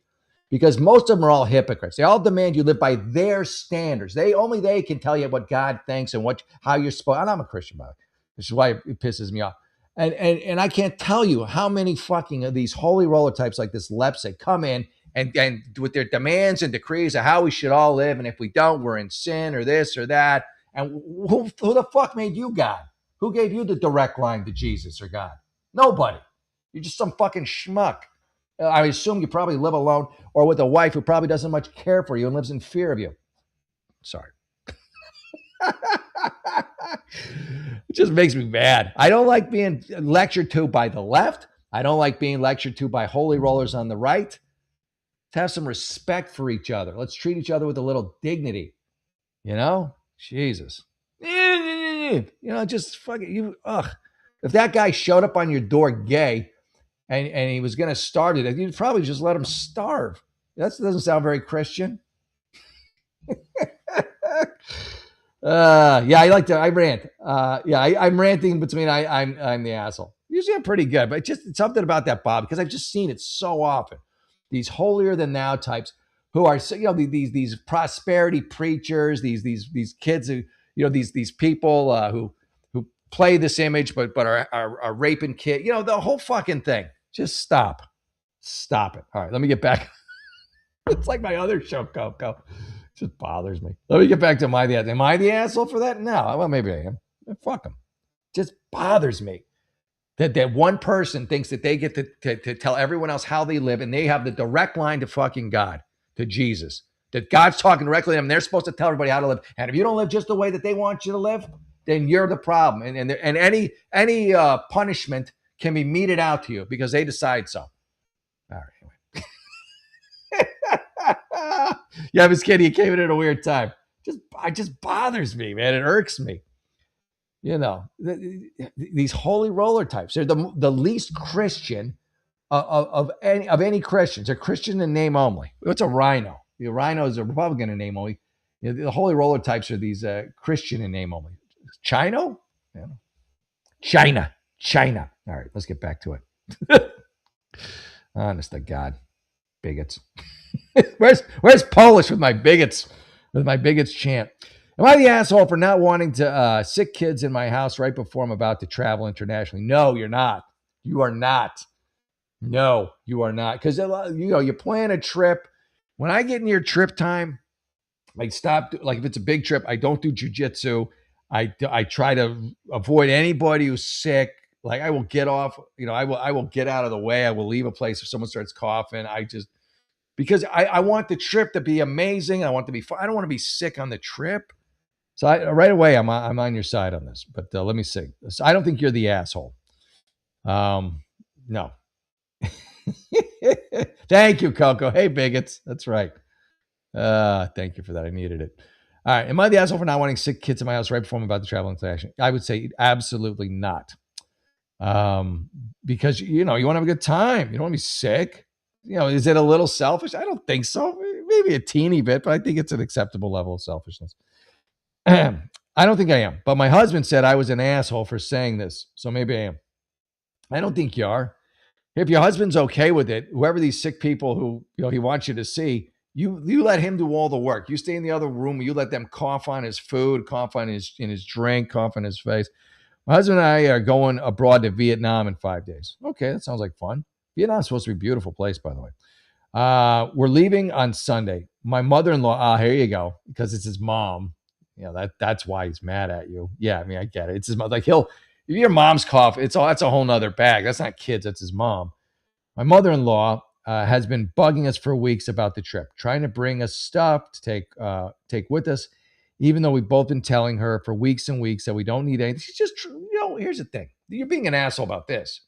because most of them are all hypocrites. They all demand you live by their standards. They can tell you what God thinks and how you're supposed. And I'm a Christian, by the way, which is why it pisses me off. And I can't tell you how many fucking of these holy roller types like this Lepsig come in and with their demands and decrees of how we should all live, and if we don't, we're in sin or this or that. And who the fuck made you God? Who gave you the direct line to Jesus or God? Nobody. You're just some fucking schmuck. I assume you probably live alone or with a wife who probably doesn't much care for you and lives in fear of you. Sorry. It just makes me mad. I don't like being lectured to by the left. I don't like being lectured to by holy rollers on the right. Let's have some respect for each other. Let's treat each other with a little dignity. You know? Jesus. You know, just fucking you. Ugh. If that guy showed up on your door gay and he was going to start it, you'd probably just let him starve. That doesn't sound very Christian. Yeah, I rant. Yeah, I'm ranting between I'm the asshole. Usually I'm pretty good, but just something about that, Bob, because I've just seen it so often. These holier than thou types who are, these prosperity preachers, these kids who, these people who play this image, but are raping kids. The whole fucking thing. Just stop it. All right, let me get back. It's like my other show, Coco. It just bothers me. Let me get back to my the Am I the asshole for that? No. Well, maybe I am. Fuck them. Just bothers me that one person thinks that they get to tell everyone else how they live, and they have the direct line to fucking God, to Jesus. That God's talking directly to them. They're supposed to tell everybody how to live. And if you don't live just the way that they want you to live, then you're the problem. And any punishment can be meted out to you because they decide so. All right. Yeah, Miss Kitty, you came in at a weird time. It just bothers me, man. It irks me. These holy roller types. They're the least Christian of any Christians. They're Christian in name only. What's a rhino? The rhino is a Republican in name only. The holy roller types are these Christian in name only. China? Yeah. China. All right, let's get back to it. Honest to God, bigots. Where's Polish with my bigots? With my bigots chant. Am I the asshole for not wanting to sick kids in my house right before I'm about to travel internationally? No, you're not. You are not. No, you are not. Because you plan a trip. When I get near trip time, I stop. Like if it's a big trip, I don't do jujitsu. I try to avoid anybody who's sick. Like I will get off. I will get out of the way. I will leave a place if someone starts coughing. Because I want the trip to be amazing. I want to be fun. I don't want to be sick on the trip. So right away, I'm on your side on this. But let me see. I don't think you're the asshole. No. Thank you, Coco. Hey, bigots. That's right. Thank you for that. I needed it. All right. Am I the asshole for not wanting sick kids in my house right before I'm about to travel into action? I would say absolutely not. Because you want to have a good time. You don't want to be sick. Is it a little selfish? I don't think so. Maybe a teeny bit, but I think it's an acceptable level of selfishness. I don't think I am. But my husband said I was an asshole for saying this. So maybe I am. I don't think you are. If your husband's okay with it, whoever these sick people who he wants you to see, you let him do all the work. You stay in the other room. You let them cough on his food, cough on his drink, cough on his face. My husband and I are going abroad to Vietnam in 5 days. Okay, that sounds like fun. Vietnam's supposed to be a beautiful place, by the way. We're leaving on Sunday. My mother-in-law, here you go, because it's his mom. That's why he's mad at you. Yeah, I mean, I get it. It's his mom. Like if your mom's cough, that's a whole nother bag. That's not kids, that's his mom. My mother-in-law has been bugging us for weeks about the trip, trying to bring us stuff to take with us, even though we've both been telling her for weeks and weeks that we don't need anything. She's just, here's the thing. You're being an asshole about this.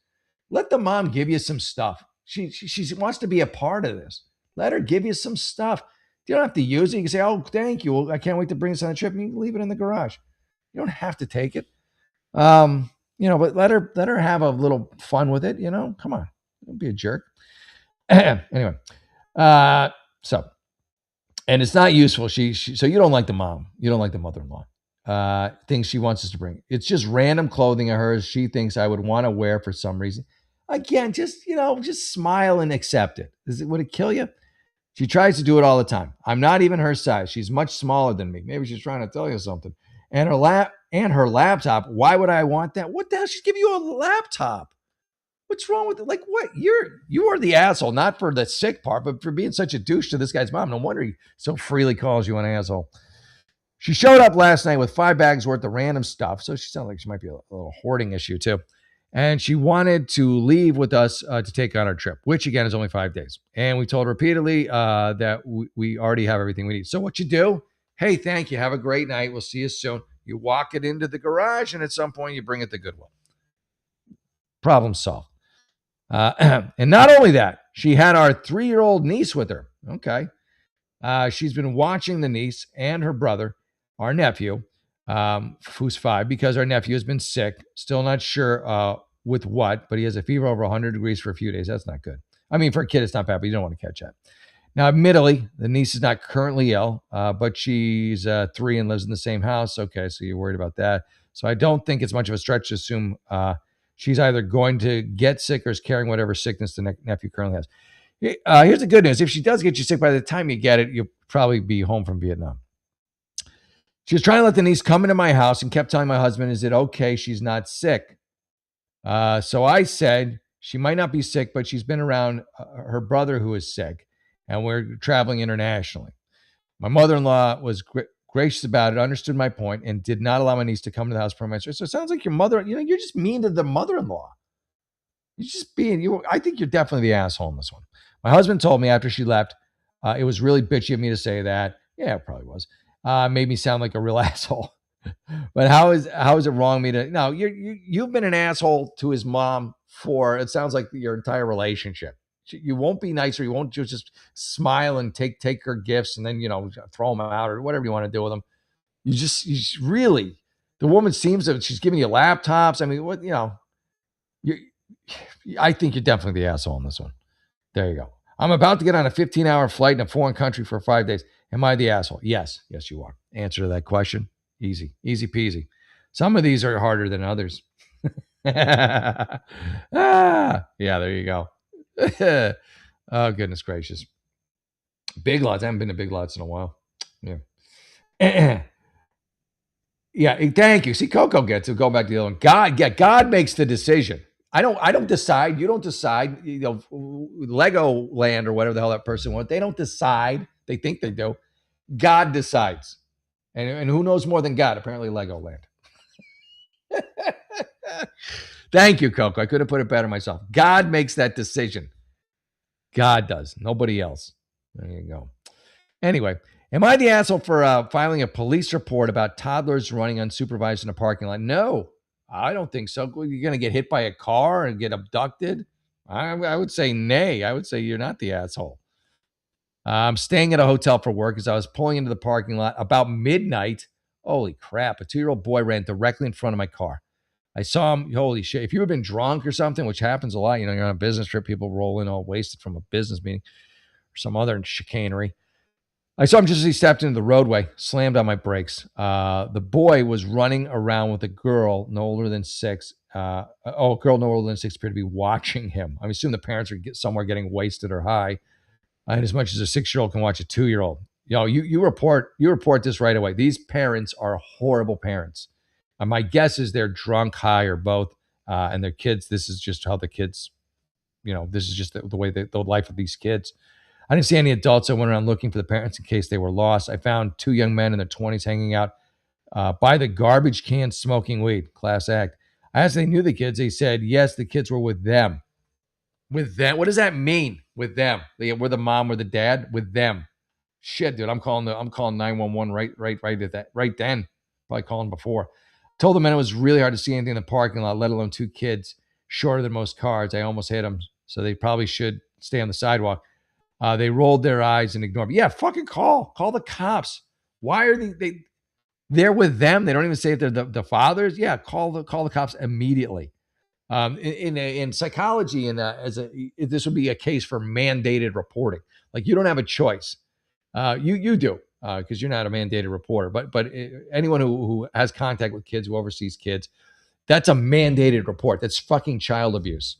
Let the mom give you some stuff. She wants to be a part of this. Let her give you some stuff. You don't have to use it. You can say, oh, thank you. I can't wait to bring this on the trip. And you can leave it in the garage. You don't have to take it. But let her have a little fun with it. Come on. Don't be a jerk. Anyway. And it's not useful. So you don't like the mom. You don't like the mother-in-law. Things she wants us to bring. It's just random clothing of hers she thinks I would want to wear for some reason. Again, just smile and accept it. Would it kill you? She tries to do it all the time. I'm not even her size. She's much smaller than me. Maybe she's trying to tell you something. And her laptop. Why would I want that? What the hell? She'd give you a laptop. What's wrong with it? Like what? You are the asshole, not for the sick part, but for being such a douche to this guy's mom. No wonder he so freely calls you an asshole. She showed up last night with 5 bags worth of random stuff. So she sounds like she might be a little hoarding issue too. And she wanted to leave with us to take on our trip, which again is only 5 days. And we told her repeatedly that we already have everything we need. So what you do? Hey, thank you. Have a great night. We'll see you soon. You walk it into the garage, and at some point you bring it to Goodwill. Problem solved. And not only that, she had our 3-year-old niece with her. Okay. She's been watching the niece and her brother, our nephew, who's 5, because our nephew has been sick. Still not sure with what, but he has a fever over 100 degrees for a few days. That's not good. I mean, for a kid, it's not bad, but you don't want to catch that. Now, admittedly, the niece is not currently ill, but she's 3 and lives in the same house. Okay, so you're worried about that. So I don't think it's much of a stretch to assume she's either going to get sick or is carrying whatever sickness the nephew currently has. Here's the good news. If she does get you sick, by the time you get it, you'll probably be home from Vietnam. She was trying to let the niece come into my house and kept telling my husband, is it okay she's not sick? So I said, she might not be sick, but she's been around her brother who is sick, and we're traveling internationally. My mother-in-law was gracious about it, understood my point, and did not allow my niece to come to the house for my So it sounds like your mother, you're just mean to the mother-in-law. You're just being you. I think you're definitely the asshole in this one. My husband told me after she left, it was really bitchy of me to say that. Yeah, it probably was. Made me sound like a real asshole. But how is it wrong me to? No, you've been an asshole to his mom for it sounds like your entire relationship. You won't be nicer. You won't just smile and take her gifts and then throw them out or whatever you want to do with them. You just really the woman seems that she's giving you laptops. I mean, what you I think you're definitely the asshole in this one. There you go. I'm about to get on a 15-hour flight in a foreign country for 5 days. Am I the asshole? Yes. Yes, you are. Answer to that question. Easy. Easy peasy. Some of these are harder than others. Yeah, there you go. Oh, goodness gracious. Big Lots. I haven't been to Big Lots in a while. Yeah. Yeah, thank you. See, Coco gets it. Go back to the other one. God makes the decision. I don't decide. You don't decide. Lego Land or whatever the hell that person wants. They don't decide. They think they do. God decides. And who knows more than God? Apparently Legoland. Thank you, Coco. I could have put it better myself. God makes that decision. God does. Nobody else. There you go. Anyway, am I the asshole for filing a police report about toddlers running unsupervised in a parking lot? No, I don't think so. You're going to get hit by a car and get abducted? I would say nay. I would say you're not the asshole. I'm staying at a hotel for work as I was pulling into the parking lot about midnight. Holy crap. A 2-year-old boy ran directly in front of my car. I saw him. Holy shit. If you had been drunk or something, which happens a lot, you're on a business trip, people roll in all wasted from a business meeting or some other chicanery. I saw him just as he stepped into the roadway, slammed on my brakes. The boy was running around with a girl no older than 6. A girl no older than 6 appeared to be watching him. I assume the parents are somewhere getting wasted or high. And as much as a 6-year-old can watch a 2-year-old. You report this right away. These parents are horrible parents. My guess is they're drunk, high, or both. And their kids, this is just how the kids, this is just the way the life of these kids. I didn't see any adults. I went around looking for the parents in case they were lost. I found 2 young men in their 20s hanging out by the garbage can smoking weed. Class act. I asked if they knew the kids. They said, yes, the kids were with them. With them? What does that mean? With them? We're the mom or the dad? With them. Shit, dude. I'm calling 911 right then. Probably calling before. Told the men it was really hard to see anything in the parking lot, let alone 2 kids shorter than most cars. I almost hit them, so they probably should stay on the sidewalk. They rolled their eyes and ignored me. Yeah, fucking call the cops. Why are they're with them? They don't even say if they're the fathers. Yeah, call the cops immediately. In psychology, this would be a case for mandated reporting. Like you don't have a choice. You do because you're not a mandated reporter. But anyone who has contact with kids, who oversees kids, that's a mandated report. That's fucking child abuse.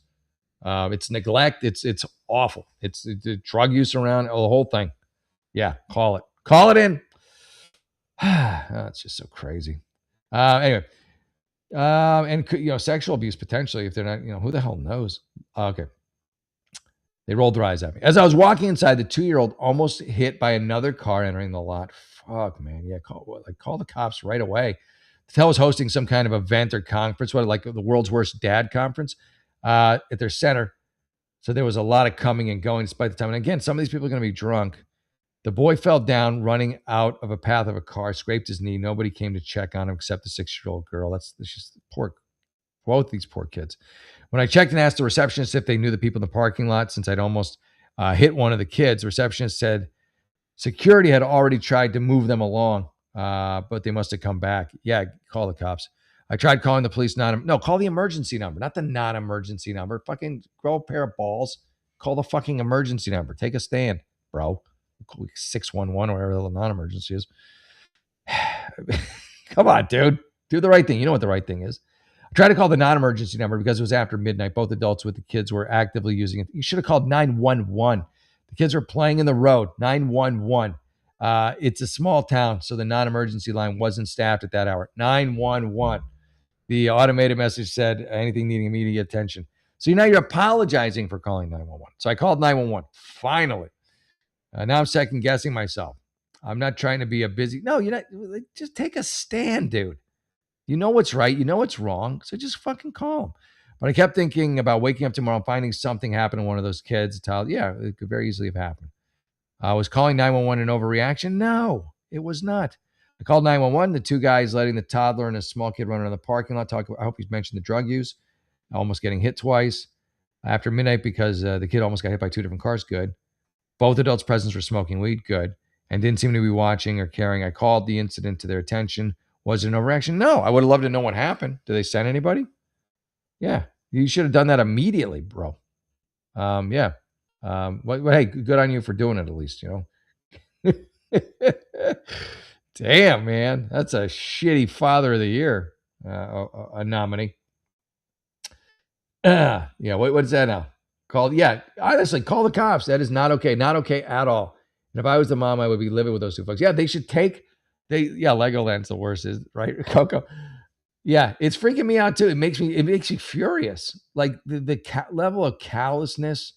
It's neglect. It's awful. It's drug use around the whole thing. Yeah, call it in. It's just so crazy. Anyway, and sexual abuse potentially if they're not. Who the hell knows? Okay. They rolled their eyes at me as I was walking inside. The 2-year-old almost hit by another car entering the lot. Fuck, man. Yeah, call the cops right away. Patel was hosting some kind of event or conference, like the world's worst dad conference, at their center. So there was a lot of coming and going despite the time. And again, some of these people are going to be drunk. The boy fell down, running out of a path of a car, scraped his knee. Nobody came to check on him except the 6-year-old girl. That's just poor, both these poor kids. When I checked and asked the receptionist if they knew the people in the parking lot, since I'd almost hit one of the kids, the receptionist said security had already tried to move them along, but they must have come back. Yeah, call the cops. I tried calling the police. Call the emergency number, not the non-emergency number. Fucking grow a pair of balls. Call the fucking emergency number. Take a stand, bro. 611 or whatever the non-emergency is. Come on, dude. Do the right thing. You know what the right thing is. I tried to call the non-emergency number because it was after midnight. Both adults with the kids were actively using it. You should have called 911. The kids were playing in the road. 911. It's a small town, so the non-emergency line wasn't staffed at that hour. 911. The automated message said anything needing immediate attention. So now you're apologizing for calling 911. So I called 911. Finally. Now I'm second guessing myself. I'm not trying to be a busy. No, you're not. Just take a stand, dude. You know what's right. You know what's wrong. So just fucking call them. But I kept thinking about waking up tomorrow and finding something happened to one of those kids. Yeah, it could very easily have happened. I was calling 911 an overreaction? No, it was not. I called 911. The two guys letting the toddler and a small kid run around the parking lot. I hope he's mentioned the drug use. Almost getting hit twice after midnight because the kid almost got hit by two different cars. Good. Both adults present were smoking weed. Good. And didn't seem to be watching or caring. I called the incident to their attention. Was it an overreaction? No. I would have loved to know what happened. Did they send anybody? Yeah. You should have done that immediately, bro. Yeah. Hey, good on you for doing it at least, you know. Damn, man. That's a shitty Father of the Year a nominee. Yeah, what is that now? Honestly, call the cops. That is not okay. Not okay at all. And if I was the mom, I would be living with those two folks. Yeah, they should Legoland's the worst, is right? Coco. Yeah, it's freaking me out too. It makes me furious. Like the level of callousness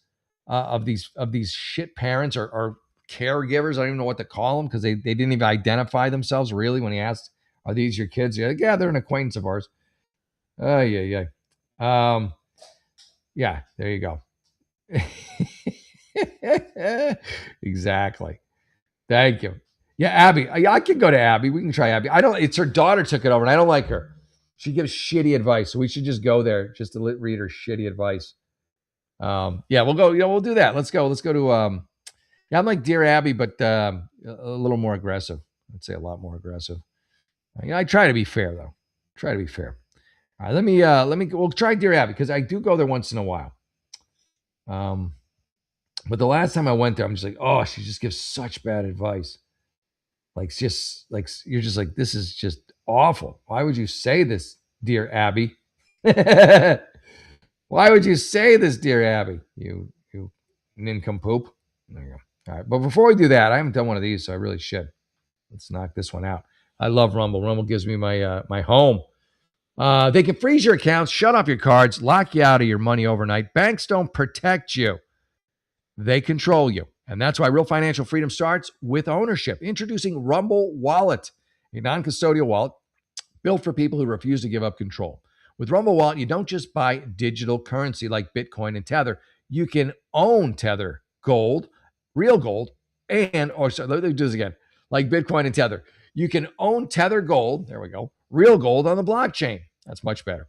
of these shit parents or caregivers. I don't even know what to call them because they didn't even identify themselves really when he asked, "Are these your kids?" Yeah, they're an acquaintance of ours. Yeah. Yeah, there you go. Exactly. Thank you. Yeah, Abby. I can go to Abby. We can try Abby. It's her daughter took it over, and I don't like her. She gives shitty advice, so we should just go there just to read her shitty advice. Yeah, we'll go. We'll do that. Let's go. Let's go to. I'm like Dear Abby, but a little more aggressive. I'd say a lot more aggressive. I try to be fair though. Try to be fair. All right, let me. We'll try Dear Abby because I do go there once in a while. But the last time I went there, I'm just like, oh, she just gives such bad advice. Like, just like you're just like, this is just awful. Why would you say this, Dear Abby? Why would you say this, Dear Abby? You nincompoop. There you go. All right, but before we do that, I haven't done one of these, so I really should. Let's knock this one out. I love Rumble. Rumble gives me my my home. They can freeze your accounts, shut off your cards, lock you out of your money overnight. Banks don't protect you. They control you. And that's why real financial freedom starts with ownership. Introducing Rumble Wallet, a non-custodial wallet built for people who refuse to give up control. With Rumble Wallet, you don't just buy digital currency like Bitcoin and Tether. You can own Tether gold, real gold, let me do this again, like Bitcoin and Tether. You can own Tether gold, there we go, real gold on the blockchain. That's much better.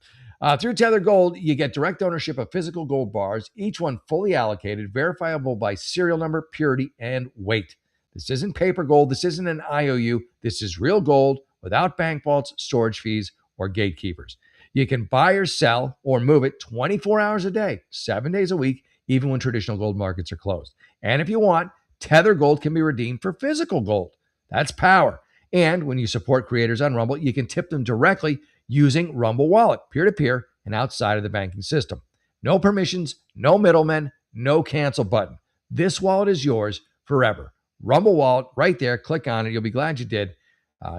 Through Tether Gold, you get direct ownership of physical gold bars, each one fully allocated, verifiable by serial number, purity, and weight. This isn't paper gold. This isn't an IOU. This is real gold without bank vaults, storage fees, or gatekeepers. You can buy or sell or move it 24 hours a day, 7 days a week, even when traditional gold markets are closed. And if you want, Tether Gold can be redeemed for physical gold. That's power. And when you support creators on Rumble, you can tip them directly using Rumble Wallet, peer-to-peer and outside of the banking system. No permissions, no middlemen, no cancel button. This wallet is yours forever. Rumble Wallet, right there. Click on it. You'll be glad you did.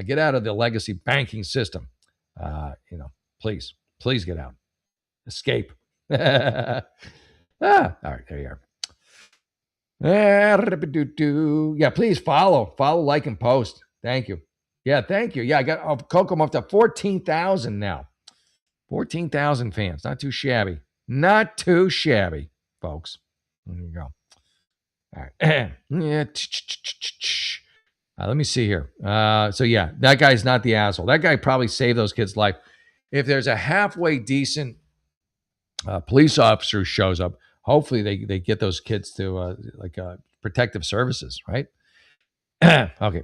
Get out of the legacy banking system. Please get out. Escape. All right, there you are. Yeah, please follow, like, and post. Thank you. Yeah, thank you. Yeah, I got Coco up to 14,000 now. 14,000 fans. Not too shabby. Not too shabby, folks. There you go. All right. Yeah. Let me see here. So yeah, that guy's not the asshole. That guy probably saved those kids' life. If there's a halfway decent police officer who shows up, hopefully they get those kids to protective services, right? Okay.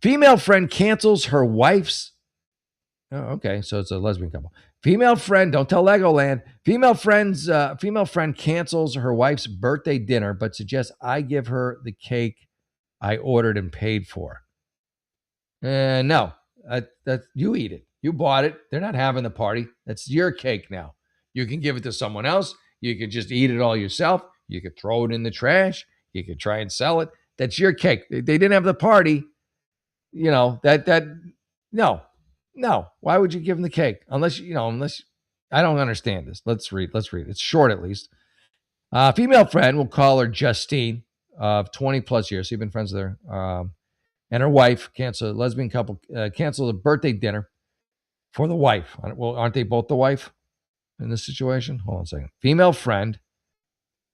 Female friend cancels her wife's. Oh, okay. So it's a lesbian couple. Female friend, don't tell Legoland. Female friend cancels her wife's birthday dinner, but suggests I give her the cake I ordered and paid for. No, that you eat it. You bought it. They're not having the party. That's your cake now. You can give it to someone else. You could just eat it all yourself. You could throw it in the trash. You could try and sell it. That's your cake. They didn't have the party. You know, no. Why would you give them the cake? Unless I don't understand this. Let's read. It's short at least. Female friend, we'll call her Justine, of 20 plus years. So you've been friends with her. And her wife, lesbian couple, canceled a birthday dinner for the wife. Well, aren't they both the wife in this situation? Hold on a second. Female friend,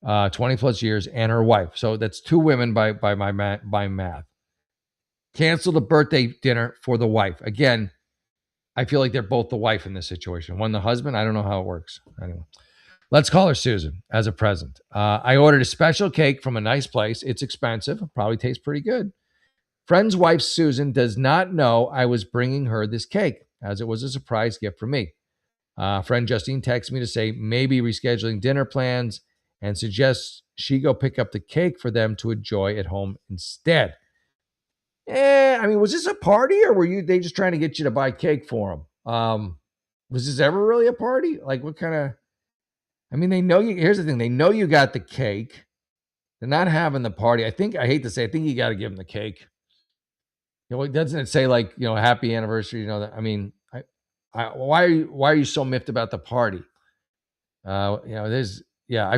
20 plus years, and her wife. So that's two women by math. Canceled a birthday dinner for the wife. Again, I feel like they're both the wife in this situation. One the husband. I don't know how it works. Anyway, let's call her Susan as a present. I ordered a special cake from a nice place. It's expensive. Probably tastes pretty good. Friend's wife, Susan, does not know I was bringing her this cake, as it was a surprise gift for me. Friend Justine texts me to say maybe rescheduling dinner plans and suggests she go pick up the cake for them to enjoy at home instead. I mean, was this a party or were they just trying to get you to buy cake for them? Was this ever really a party? Like what kind of, I mean, they know you, here's the thing. They know you got the cake. They're not having the party. I think you got to give them the cake. Doesn't it say like, happy anniversary? I mean, why are you so miffed about the party? I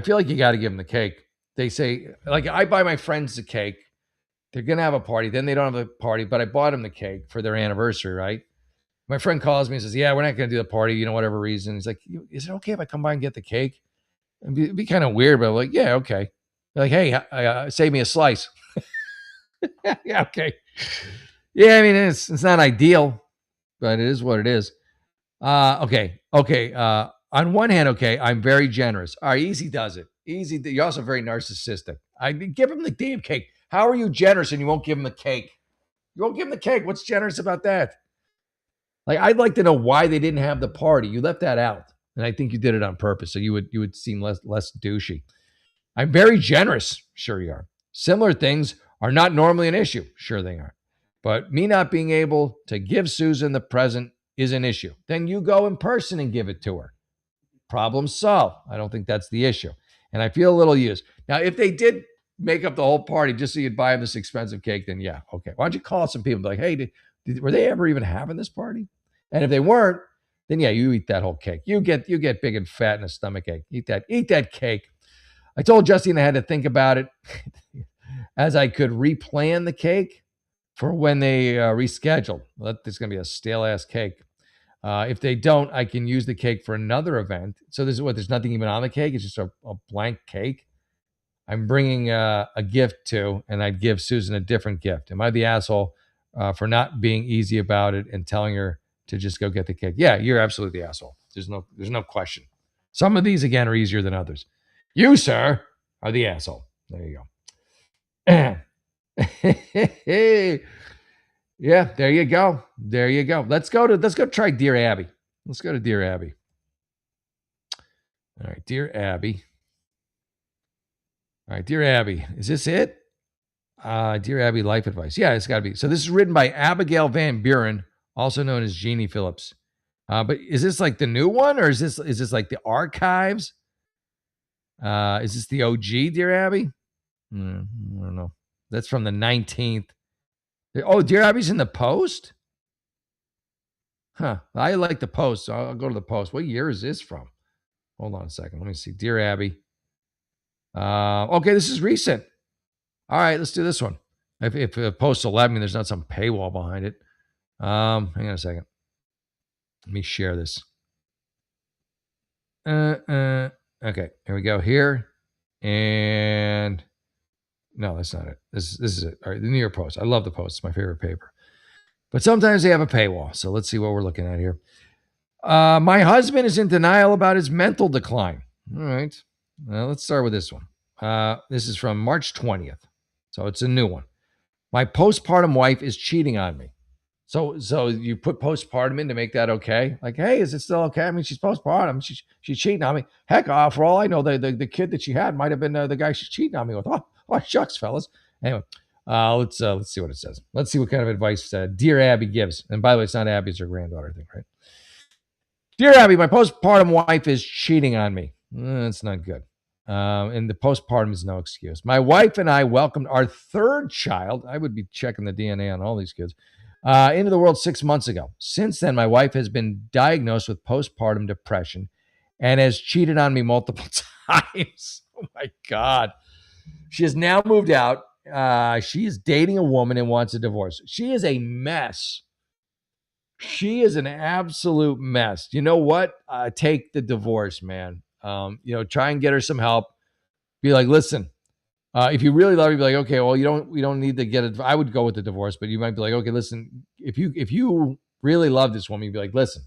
feel like you got to give them the cake. They say, like, I buy my friends the cake. They're going to have a party. Then they don't have a party, but I bought them the cake for their anniversary, right? My friend calls me and says, yeah, we're not going to do the party, whatever reason. He's like, is it okay if I come by and get the cake? It'd be kind of weird, but I'm like, yeah, okay. They're like, hey, save me a slice. Yeah, okay. Yeah, I mean, it's not ideal, but it is what it is. Okay. On one hand, okay, I'm very generous. All right, easy does it. Easy. You're also very narcissistic. I give him the damn cake. How are you generous and you won't give him the cake? You won't give him the cake. What's generous about that? Like, I'd like to know why they didn't have the party. You left that out, and I think you did it on purpose, so you would seem less douchey. I'm very generous. Sure you are. Similar things are not normally an issue. Sure they are. But me not being able to give Susan the present is an issue. Then you go in person and give it to her. Problem solved. I don't think that's the issue. And I feel a little used. Now, if they did make up the whole party just so you'd buy them this expensive cake, then yeah, okay. Why don't you call some people and be like, hey, were they ever even having this party? And if they weren't, then yeah, you eat that whole cake. You get big and fat and a stomach ache. Eat that cake. I told Justine I had to think about it as I could replan the cake for when they reschedule. There's going to be a stale ass cake. If they don't, I can use the cake for another event. So there's nothing even on the cake. It's just a blank cake. I'm bringing a gift to, and I'd give Susan a different gift. Am I the asshole for not being easy about it and telling her to just go get the cake? Yeah, you're absolutely the asshole. There's no question. Some of these, again, are easier than others. You, sir, are the asshole. There you go. Yeah, there you go. Let's go try Dear Abby. Let's go to Dear Abby. All right, Dear Abby. All right, Dear Abby. Is this it? Dear Abby, life advice. Yeah, it's got to be. So this is written by Abigail Van Buren, also known as Jeannie Phillips. But is this like the new one, or is this like the archives? Is this the OG, Dear Abby? I don't know. That's from the 19th. Oh, Dear Abby's in the Post? Huh. I like the Post, so I'll go to the Post. What year is this from? Hold on a second. Let me see. Dear Abby. Okay, this is recent. All right, let's do this one. If the Post will let me, there's not some paywall behind it. Hang on a second. Let me share this. Okay, here we go. Here. And no, that's not it. This is it. All right, the New York Post. I love the Post. It's my favorite paper. But sometimes they have a paywall. So let's see what we're looking at here. My husband is in denial about his mental decline. All right. Well, let's start with this one. This is from March 20th. So it's a new one. My postpartum wife is cheating on me. So you put postpartum in to make that okay? Like, hey, is it still okay? I mean, she's postpartum. She's cheating on me. Heck, for all I know, the kid that she had might have been the guy she's cheating on me with. Oh, shucks, fellas. Anyway, Let's see what it says. Let's see what kind of advice Dear Abby gives. And by the way, it's not Abby, it's her granddaughter, I think, right? Dear Abby, my postpartum wife is cheating on me. That's not good. And the postpartum is no excuse. My wife and I welcomed our third child. I would be checking the DNA on all these kids. Into the world 6 months ago. Since then, my wife has been diagnosed with postpartum depression and has cheated on me multiple times. Oh my God. She has now moved out. She is dating a woman and wants a divorce. She is a mess. She is an absolute mess. You know what? Take the divorce, man. Try and get her some help. Be like, listen, if you really love her, be like, okay, well, we don't need to get it. I would go with the divorce, but you might be like, okay, listen, if you really love this woman, you'd be like, listen,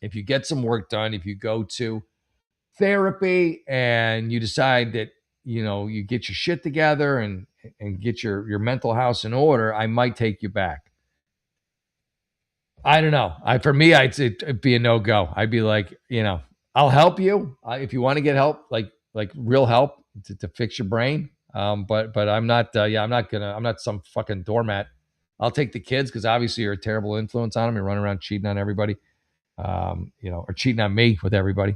if you get some work done, if you go to therapy and you decide that, you get your shit together and get your mental house in order, I might take you back. I don't know. For me, it'd be a no-go. I'd be like, I'll help you if you want to get help, like real help to fix your brain. But I'm not. I'm not some fucking doormat. I'll take the kids because obviously you're a terrible influence on them. You're running around cheating on everybody, or cheating on me with everybody.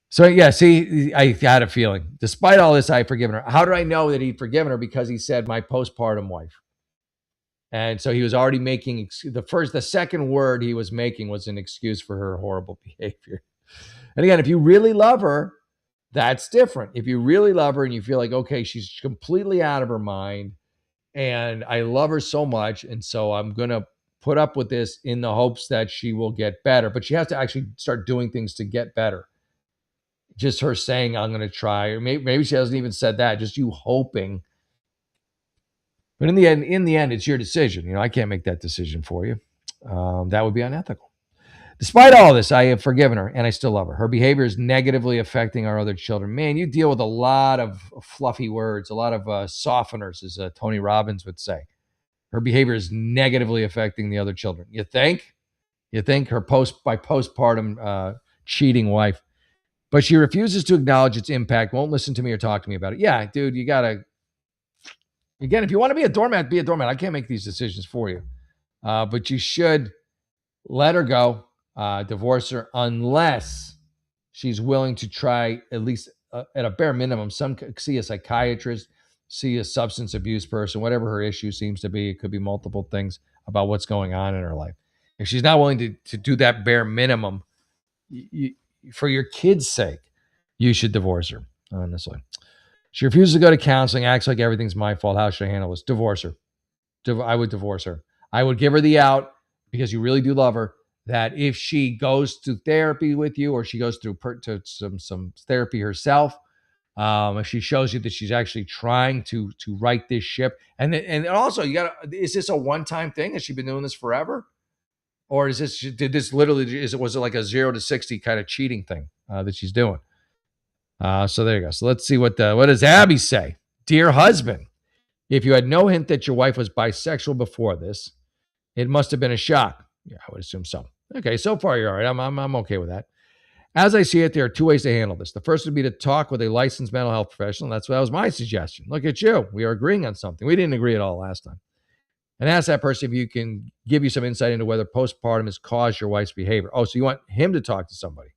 So yeah, see, I had a feeling. Despite all this, I've forgiven her. How do I know that he'd forgiven her? Because he said my postpartum wife. And so he was already making the second word he was making was an excuse for her horrible behavior. And again, if you really love her, that's different. If you really love her and you feel like, okay, she's completely out of her mind and I love her so much. And so I'm going to put up with this in the hopes that she will get better. But she has to actually start doing things to get better. Just her saying, I'm going to try. Or maybe she hasn't even said that. Just you hoping. But in the end, it's your decision. I can't make that decision for you. That would be unethical. Despite all this, I have forgiven her and I still love her. Her behavior is negatively affecting our other children. Man, you deal with a lot of fluffy words, a lot of softeners, as Tony Robbins would say. Her behavior is negatively affecting the other children. You think? You think her postpartum cheating wife. But she refuses to acknowledge its impact, won't listen to me or talk to me about it. Yeah, dude, you got to. Again, if you want to be a doormat, be a doormat. I can't make these decisions for you. But you should let her go, divorce her, unless she's willing to try at least at a bare minimum, see a psychiatrist, see a substance abuse person, whatever her issue seems to be. It could be multiple things about what's going on in her life. If she's not willing to do that bare minimum, for your kid's sake, you should divorce her, honestly. She refuses to go to counseling, acts like everything's my fault. How should I handle this? Divorce her. I would divorce her. I would give her the out because you really do love her, that if she goes to therapy with you or she goes through some therapy herself, if she shows you that she's actually trying to right this ship. And also, is this a one-time thing? Has she been doing this forever? Or was it like a 0 to 60 kind of cheating thing that she's doing? So there you go. So let's see what does Abby say? Dear husband, if you had no hint that your wife was bisexual before this, it must have been a shock. Yeah, I would assume so. Okay, so far you're all right. I'm okay with that. As I see it, there are two ways to handle this. The first would be to talk with a licensed mental health professional. That was my suggestion. Look at you. We are agreeing on something. We didn't agree at all last time. And ask that person if you can give you some insight into whether postpartum has caused your wife's behavior. Oh, so you want him to talk to somebody.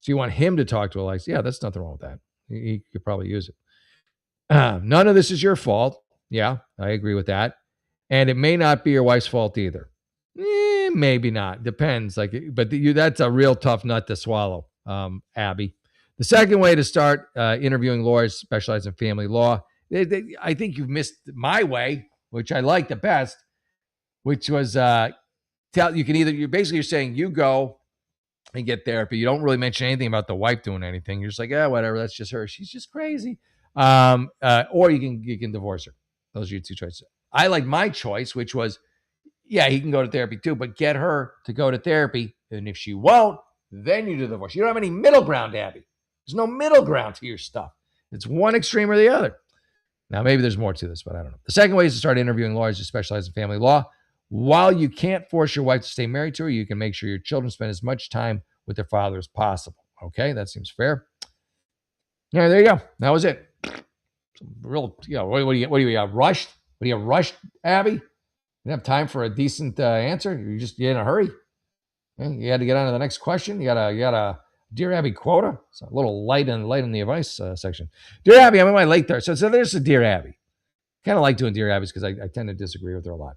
So you want him to talk to a licensed. Yeah, that's nothing wrong with that. He could probably use it. None of this is your fault. Yeah, I agree with that. And it may not be your wife's fault either. Maybe not. Depends. That's a real tough nut to swallow, Abby. The second way to start interviewing lawyers specialized in family law. I think you've missed my way, which I like the best, which was you're saying you go and get therapy. You don't really mention anything about the wife doing anything. You're just like, whatever. That's just her. She's just crazy. Or you can divorce her. Those are your two choices. I like my choice, which was, he can go to therapy too, but get her to go to therapy. And if she won't, then you do the divorce. You don't have any middle ground, Abby. There's no middle ground to your stuff. It's one extreme or the other. Now, maybe there's more to this, but I don't know. The second way is to start interviewing lawyers who specialize in family law. While you can't force your wife to stay married to her, you can make sure your children spend as much time with their father as possible. Okay, that seems fair. Yeah, there you go. That was it. real, what do you rushed? What do you rushed, Abby? You didn't have time for a decent answer. You're in a hurry. You had to get on to the next question. You got a Dear Abby quota. It's a little light in the advice section. Dear Abby, I'm in my late 30s. So there's a Dear Abby. Kind of like doing Dear Abby's because I tend to disagree with her a lot.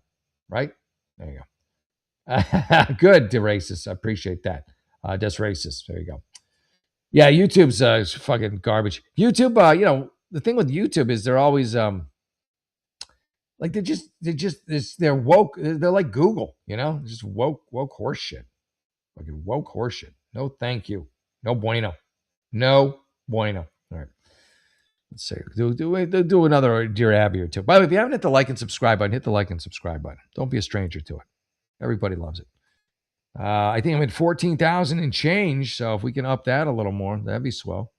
Right? There you go. Good, Dear Racist. I appreciate that. Just Racist. There you go. Yeah, YouTube's is fucking garbage. YouTube, the thing with YouTube is they're always like they're woke. They're like Google, just woke horse shit. Fucking woke horse shit. No, thank you. No bueno. No bueno. All right. Let's see. Do another Dear Abby or two. By the way, if you haven't hit the like and subscribe button, hit the like and subscribe button. Don't be a stranger to it. Everybody loves it. I think I'm at 14,000 and change. So if we can up that a little more, that'd be swell.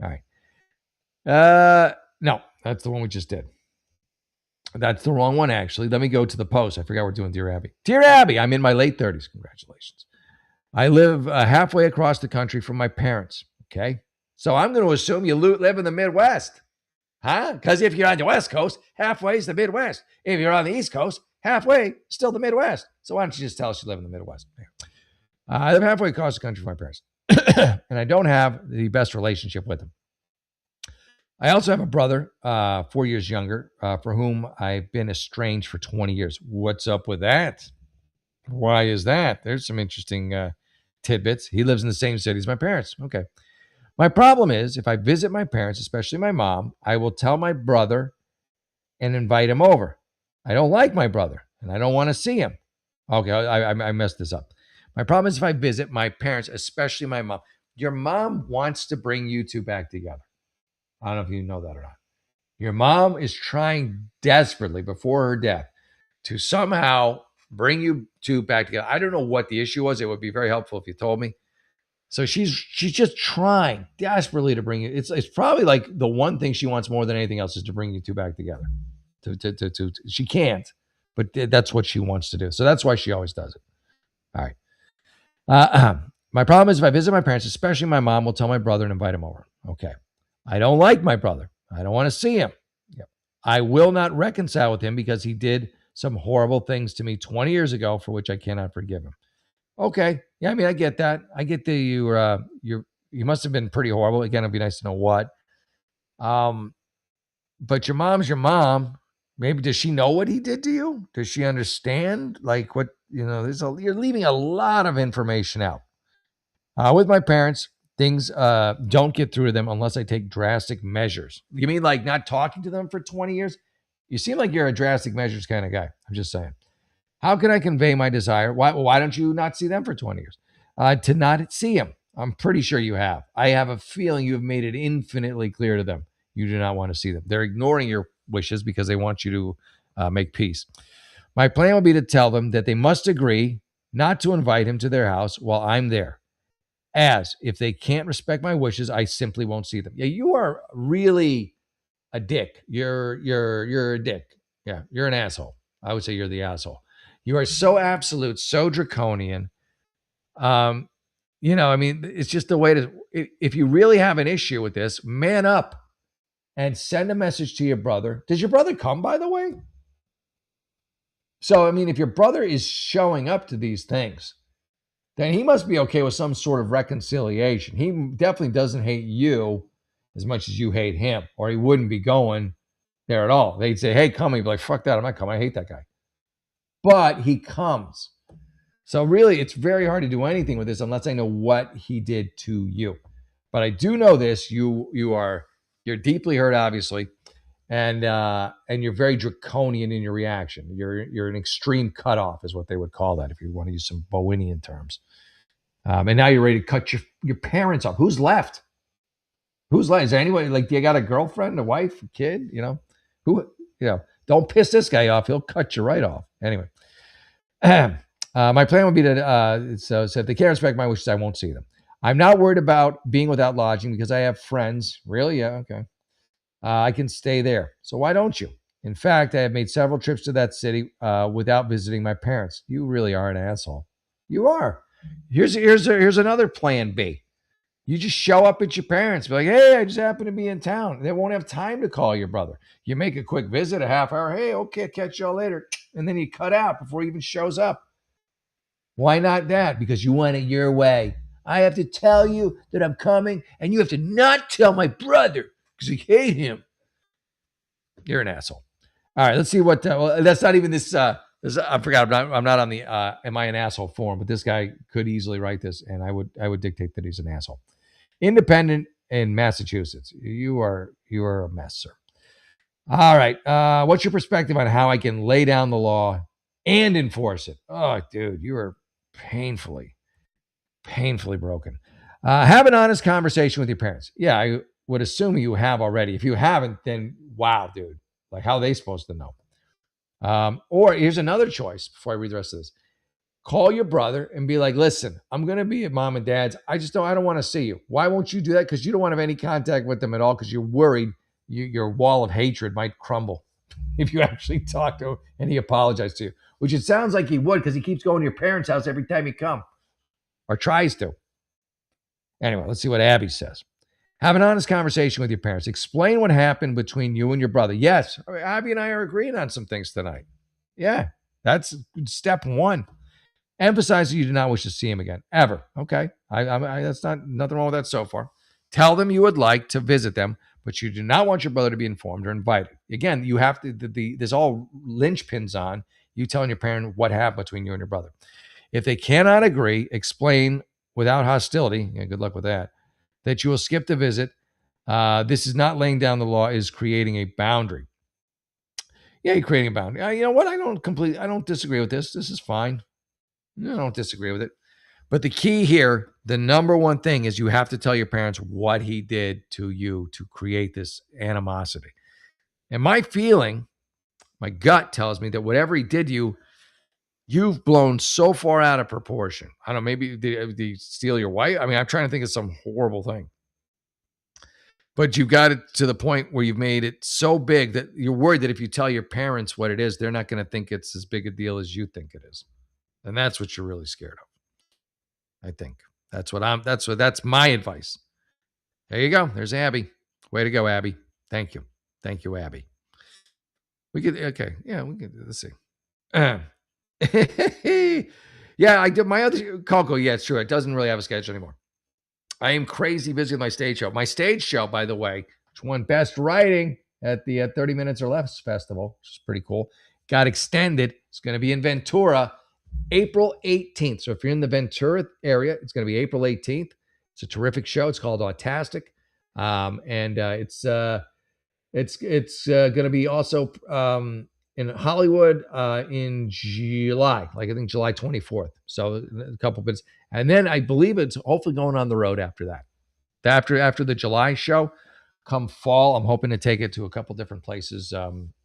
All right. No, that's the one we just did. That's the wrong one, actually. Let me go to the post. I forgot we're doing Dear Abby. Dear Abby, I'm in my late 30s. Congratulations. I live halfway across the country from my parents. Okay. So I'm going to assume you live in the Midwest. Huh? Because if you're on the West Coast, halfway is the Midwest. If you're on the East Coast, halfway, still the Midwest. So why don't you just tell us you live in the Midwest? I live halfway across the country from my parents. And I don't have the best relationship with them. I also have a brother, 4 years younger, for whom I've been estranged for 20 years. What's up with that? Why is that? There's some interesting tidbits. He lives in the same city as my parents. Okay. My problem is if I visit my parents, especially my mom, I will tell my brother and invite him over. I don't like my brother and I don't want to see him. Okay, I messed this up. My problem is if I visit my parents, especially my mom. Your mom wants to bring you two back together. I don't know if you know that or not. Your mom is trying desperately before her death to somehow bring you two back together. I don't know what the issue was. It would be very helpful if you told me. So she's just trying desperately to bring you. It's probably like the one thing she wants more than anything else is to bring you two back together. She can't, but that's what she wants to do. So that's why she always does it. All right. My problem is if I visit my parents, especially my mom, will tell my brother and invite him over. Okay. I don't like my brother. I don't want to see him. Yep. I will not reconcile with him because he did some horrible things to me 20 years ago for which I cannot forgive him. Okay. Yeah, I mean, I get that. I get that you must have been pretty horrible. Again, it'd be nice to know what. But your mom's your mom. Maybe does she know what he did to you? Does she understand like what, you're leaving a lot of information out. With my parents, things don't get through to them unless I take drastic measures. You mean like not talking to them for 20 years? You seem like you're a drastic measures kind of guy. I'm just saying. How can I convey my desire? Why don't you not see them for 20 years? To not see them. I'm pretty sure you have. I have a feeling you have made it infinitely clear to them. You do not want to see them. They're ignoring your wishes because they want you to make peace. My plan would be to tell them that they must agree not to invite him to their house while I'm there. As if they can't respect my wishes, I simply won't see them. Yeah, you are really a dick. You're a dick. Yeah, you're an asshole. I would say you're the asshole. You are so absolute, so draconian. It's just the way to. If you really have an issue with this, man up and send a message to your brother. Does your brother come, by the way? So, if your brother is showing up to these things, then he must be okay with some sort of reconciliation. He definitely doesn't hate you as much as you hate him, or he wouldn't be going there at all. They'd say, hey, come. He'd be like, fuck that. I'm not coming. I hate that guy. But he comes. So really, it's very hard to do anything with this unless I know what he did to you. But I do know this. You're deeply hurt, obviously. And you're very draconian in your reaction. You're an extreme cutoff is what they would call that if you want to use some Bowenian terms. And now you're ready to cut your parents off. Who's left? Who's left? Is there anybody like do you got a girlfriend, a wife, a kid? Don't piss this guy off. He'll cut you right off. Anyway, my plan would be to so if they can't respect my wishes, I won't see them. I'm not worried about being without lodging because I have friends. Really? Yeah. Okay. I can stay there. So why don't you? In fact, I have made several trips to that city without visiting my parents. You really are an asshole. You are. Here's another plan B. You just show up at your parents, be like, hey, I just happen to be in town. They won't have time to call your brother. You make a quick visit, a half hour. Hey, okay, catch y'all later. And then you cut out before he even shows up. Why not that? Because you want it your way. I have to tell you that I'm coming, and you have to not tell my brother because you hate him. You're an asshole. All right, let's see what. Well, that's not even this. I forgot. I'm not on the. Am I an asshole forum? But this guy could easily write this, and I would dictate that he's an asshole. Independent in Massachusetts. You are a mess, sir. All right. What's your perspective on how I can lay down the law and enforce it? Oh, dude, you are painfully broken. Have an honest conversation with your parents. Yeah, I would assume you have already. If you haven't, then wow, dude. Like, how are they supposed to know? Or here's another choice before I read the rest of this. Call your brother and be like, listen, I'm going to be at mom and dad's. I don't want to see you. Why won't you do that? Because you don't want to have any contact with them at all because you're worried your wall of hatred might crumble if you actually talk to him and he apologized to you, which it sounds like he would because he keeps going to your parents' house every time you come or tries to. Anyway, let's see what Abby says. Have an honest conversation with your parents. Explain what happened between you and your brother. Yes, Abby and I are agreeing on some things tonight. Yeah, that's step one. Emphasize that you do not wish to see him again, ever. Okay, that's nothing wrong with that so far. Tell them you would like to visit them, but you do not want your brother to be informed or invited. Again, you have to, there's all linchpins on you telling your parent what happened between you and your brother. If they cannot agree, explain without hostility, yeah, good luck with that you will skip the visit. This is not laying down the law, is creating a boundary. Yeah, you're creating a boundary. You know what? I don't disagree with this. This is fine. I don't disagree with it. But the key here, the number one thing is you have to tell your parents what he did to you to create this animosity. And my feeling, my gut tells me that whatever he did to you, you've blown so far out of proportion. I don't know, maybe did he steal your wife? I mean, I'm trying to think of some horrible thing. But you've got it to the point where you've made it so big that you're worried that if you tell your parents what it is, they're not going to think it's as big a deal as you think it is. And that's what you're really scared of. I think that's my advice. There you go. There's Abby. Way to go, Abby. Thank you. Thank you, Abby. We could, okay. Yeah, we could, let's see. Yeah, I did my other Coco. Yeah, it's true. It doesn't really have a schedule anymore. I am crazy busy with my stage show. My stage show, by the way, which won Best Writing at the 30 Minutes or Less Festival, which is pretty cool, got extended. It's going to be in Ventura, April 18th. So if you're in the Ventura area, it's going to be April 18th. It's a terrific show. It's called Autastic, and it's going to be also in Hollywood in July, like I think July 24th. So a couple bits. And then I believe it's hopefully going on the road after that. After the July show, come fall, I'm hoping to take it to a couple different places,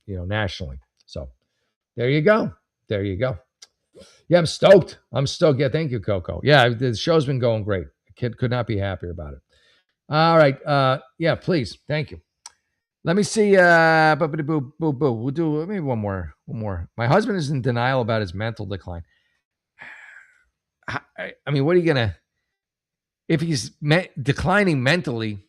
nationally. So there you go. There you go. Yeah, I'm stoked. Yeah, thank you, Coco. Yeah, the show's been going great. Kid could not be happier about it. All right. Yeah, please. Thank you. Let me see. Boo. We'll do maybe one more. My husband is in denial about his mental decline. I mean, what are you gonna? If he's declining mentally,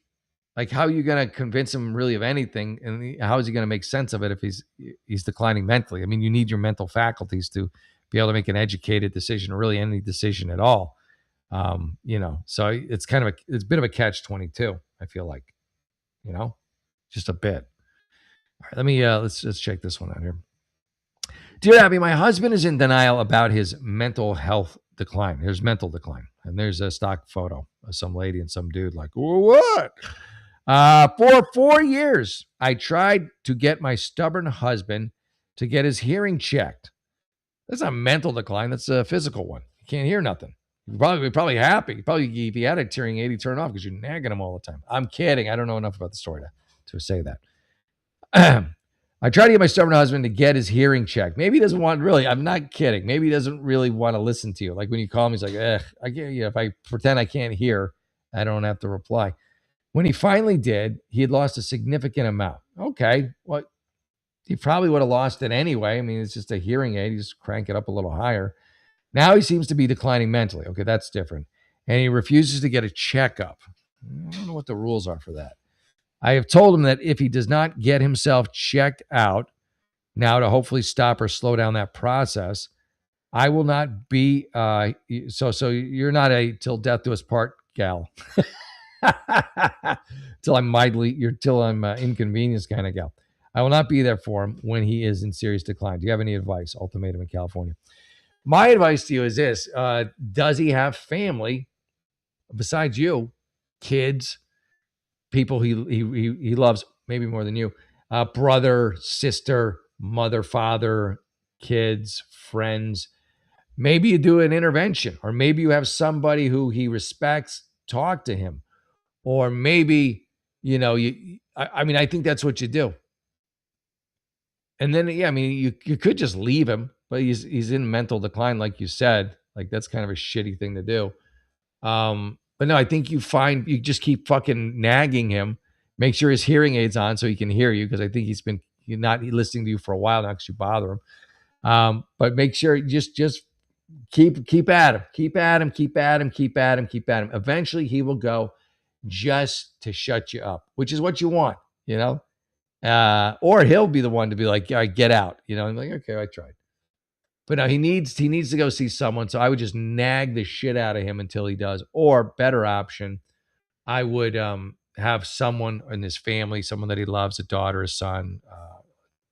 like how are you gonna convince him really of anything? And how is he gonna make sense of it if he's declining mentally? I mean, you need your mental faculties to be able to make an educated decision, or really any decision at all. So it's it's a bit of a catch-22. I feel like, just a bit. All right, let me let's check this one out here. Dear Abby, my husband is in denial about his mental health decline. There's mental decline, and there's a stock photo of some lady and some dude like, what? For 4 years, I tried to get my stubborn husband to get his hearing checked. That's not a mental decline. That's a physical one. He can't hear nothing. He'd probably happy. Probably if he had a hearing aid, he'd turn it off because you're nagging him all the time. I'm kidding. I don't know enough about the story to say that. I tried to get my stubborn husband to get his hearing checked. Maybe he doesn't want, really, I'm not kidding. Maybe he doesn't really want to listen to you. Like when you call him, he's like, I can't, if I pretend I can't hear, I don't have to reply. When he finally did, he had lost a significant amount. Okay, well, he probably would have lost it anyway. I mean, it's just a hearing aid. You just crank it up a little higher. Now he seems to be declining mentally. Okay, that's different. And he refuses to get a checkup. I don't know what the rules are for that. I have told him that if he does not get himself checked out now to hopefully stop or slow down that process, I will not be so you're not a till death do us part gal. Till I'm inconvenienced kind of gal. I will not be there for him when he is in serious decline. Do you have any advice? Ultimatum in California. My advice to you is this: does he have family besides you, kids, people he loves, maybe more than you, brother, sister, mother, father, kids, friends? Maybe you do an intervention, or maybe you have somebody who he respects talk to him, or maybe I mean, I think that's what you do. And then, yeah, I mean, you could just leave him, but he's in mental decline, like you said. Like, that's kind of a shitty thing to do. But no, I think you just keep fucking nagging him. Make sure his hearing aid's on so he can hear you, because I think he's been not listening to you for a while now because you bother him. But make sure you just keep at him, keep at him, keep at him, keep at him, keep at him. Eventually, he will go just to shut you up, which is what you want, or he'll be the one to be like, "All right, get out," I'm like, okay, I tried. But no, he needs to go see someone. So I would just nag the shit out of him until he does. Or better option, I would have someone in his family, someone that he loves, a daughter, a son,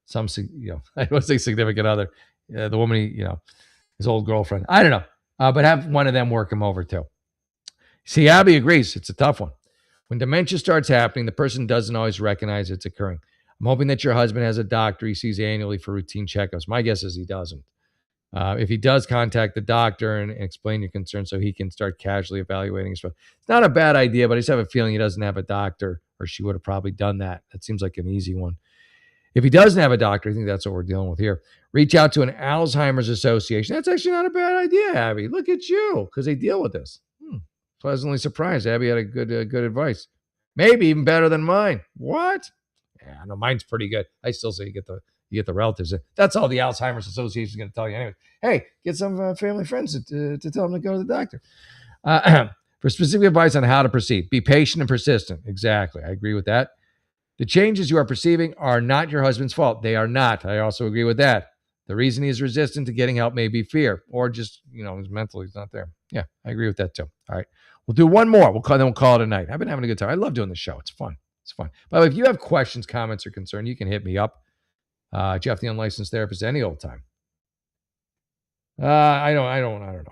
I don't say significant other, the woman his old girlfriend. I don't know, but have one of them work him over too. See, Abby agrees. It's a tough one. When dementia starts happening, the person doesn't always recognize it's occurring. I'm hoping that your husband has a doctor he sees annually for routine checkups. My guess is he doesn't. If he does, contact the doctor and explain your concerns so he can start casually evaluating his. It's not a bad idea, but I just have a feeling he doesn't have a doctor, or she would have probably done that. That seems like an easy one. If he doesn't have a doctor, I think that's what we're dealing with here. Reach out to an Alzheimer's association. That's actually not a bad idea, Abby. Look at you, because they deal with this. Pleasantly surprised. Abby had a good advice. Maybe even better than mine. What? Yeah, no, mine's pretty good. I still say you get the relatives. That's all the Alzheimer's Association is going to tell you anyway. Hey, get some family friends to tell them to go to the doctor. For specific advice on how to proceed, be patient and persistent. Exactly. I agree with that. The changes you are perceiving are not your husband's fault. They are not. I also agree with that. The reason he is resistant to getting help may be fear, or just, his mental, he's not there. Yeah, I agree with that too. All right. We'll do one more. We'll call it a night. I've been having a good time. I love doing the show. It's fun. It's fun. By the way, if you have questions, comments, or concern, you can hit me up. Jeff, the Unlicensed Therapist, any old time. I don't know.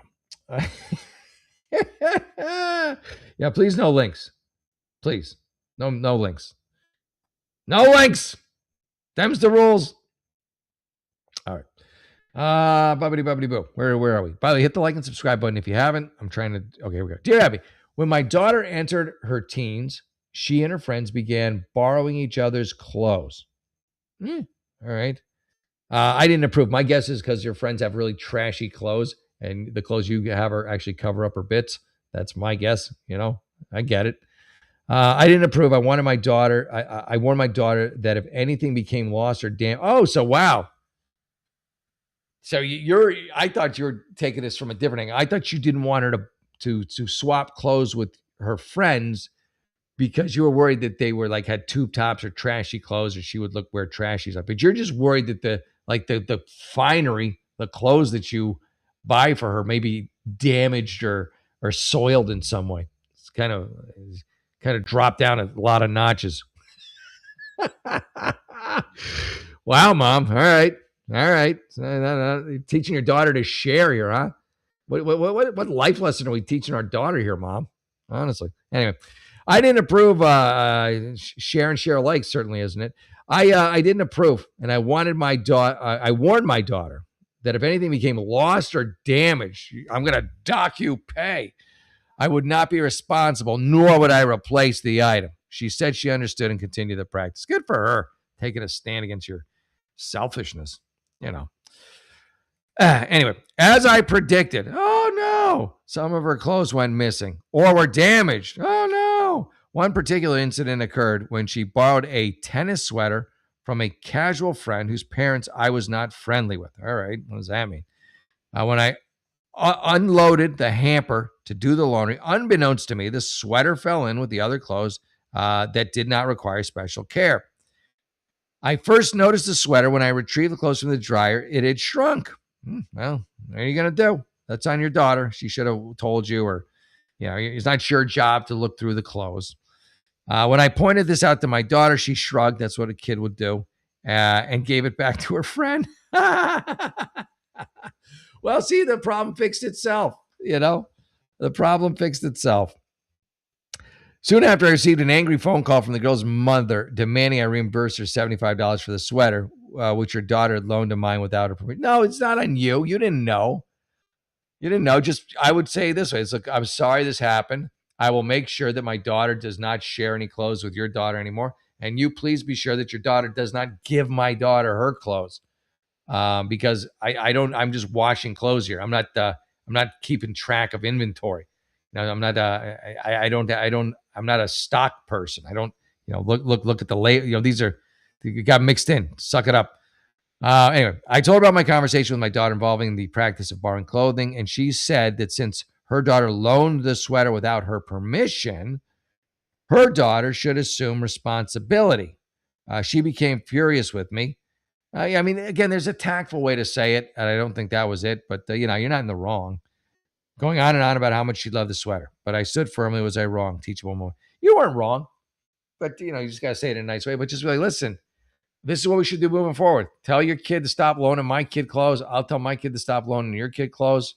Yeah, please no links. Please. No links. No links. Them's the rules. All right. Bubbity boo. Where are we? By the way, hit the like and subscribe button if you haven't. Okay, here we go. Dear Abby, when my daughter entered her teens, she and her friends began borrowing each other's clothes. All right. I didn't approve. My guess is because your friends have really trashy clothes, and the clothes you have are actually cover up her bits. That's my guess. I get it. I didn't approve. I warned my daughter that if anything became lost or damaged. Oh, so wow. So I thought you were taking this from a different angle. I thought you didn't want her to swap clothes with her friends because you were worried that they were had tube tops or trashy clothes, or she would wear trashy stuff. But you're just worried that the finery, the clothes that you buy for her may be damaged or soiled in some way. It's kind of dropped down a lot of notches. Wow, Mom. All right. Teaching your daughter to share here, huh? What life lesson are we teaching our daughter here, Mom? Honestly. Anyway, I didn't approve. Share and share alike, certainly, isn't it? I didn't approve, and I wanted my daughter. I warned my daughter that if anything became lost or damaged, I'm going to dock you pay. I would not be responsible, nor would I replace the item. She said she understood and continued the practice. Good for her, taking a stand against your selfishness. Anyway, as I predicted, oh no, some of her clothes went missing or were damaged. Oh no. One particular incident occurred when she borrowed a tennis sweater from a casual friend whose parents I was not friendly with. All right, what does that mean? When I unloaded the hamper to do the laundry. Unbeknownst to me, the sweater fell in with the other clothes that did not require special care. I first noticed the sweater when I retrieved the clothes from the dryer. It had shrunk. Well, what are you going to do? That's on your daughter. She should have told you, or, it's not your job to look through the clothes. When I pointed this out to my daughter, she shrugged. That's what a kid would do, and gave it back to her friend. Well, see, the problem fixed itself. The problem fixed itself. Soon after, I received an angry phone call from the girl's mother demanding I reimburse her $75 for the sweater, which her daughter had loaned to mine without her permission. No, it's not on you. You didn't know. Just, I would say this way. It's like, I'm sorry this happened. I will make sure that my daughter does not share any clothes with your daughter anymore. And you please be sure that your daughter does not give my daughter her clothes. Because I'm just washing clothes here. I'm not keeping track of inventory. I'm not, I'm not a stock person. I don't, look at the label. These are, you got mixed in. Suck it up. Anyway, I told her about my conversation with my daughter involving the practice of borrowing clothing, and she said that since her daughter loaned the sweater without her permission, her daughter should assume responsibility. She became furious with me. I mean, again, there's a tactful way to say it, and I don't think that was it, but, you're not in the wrong. Going on and on about how much she loved the sweater, but I stood firmly. Was I wrong? Teachable moment. You weren't wrong, but, you just got to say it in a nice way, but just really listen. This is what we should do moving forward. Tell your kid to stop loaning my kid clothes. I'll tell my kid to stop loaning your kid clothes,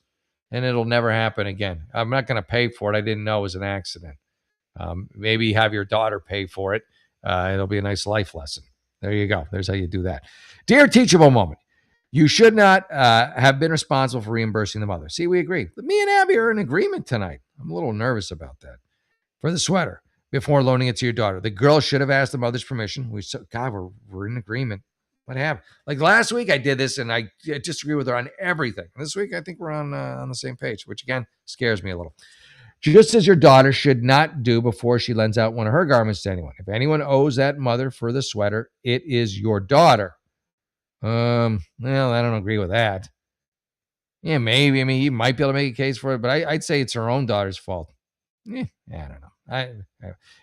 and it'll never happen again. I'm not going to pay for it. I didn't know it was an accident. Maybe have your daughter pay for it. It'll be a nice life lesson. There you go. There's how you do that. Dear teachable moment, you should not have been responsible for reimbursing the mother. See, we agree. But me and Abby are in agreement tonight. I'm a little nervous about that. For the sweater, before loaning it to your daughter, the girl should have asked the mother's permission. We're in agreement. What happened? Like last week, I did this, and I disagree with her on everything. This week, I think we're on the same page, which again scares me a little. Just as your daughter should not do before she lends out one of her garments to anyone. If anyone owes that mother for the sweater, it is your daughter. Well, I don't agree with that. Yeah, maybe. I mean, you might be able to make a case for it, but I'd say it's her own daughter's fault. I don't know.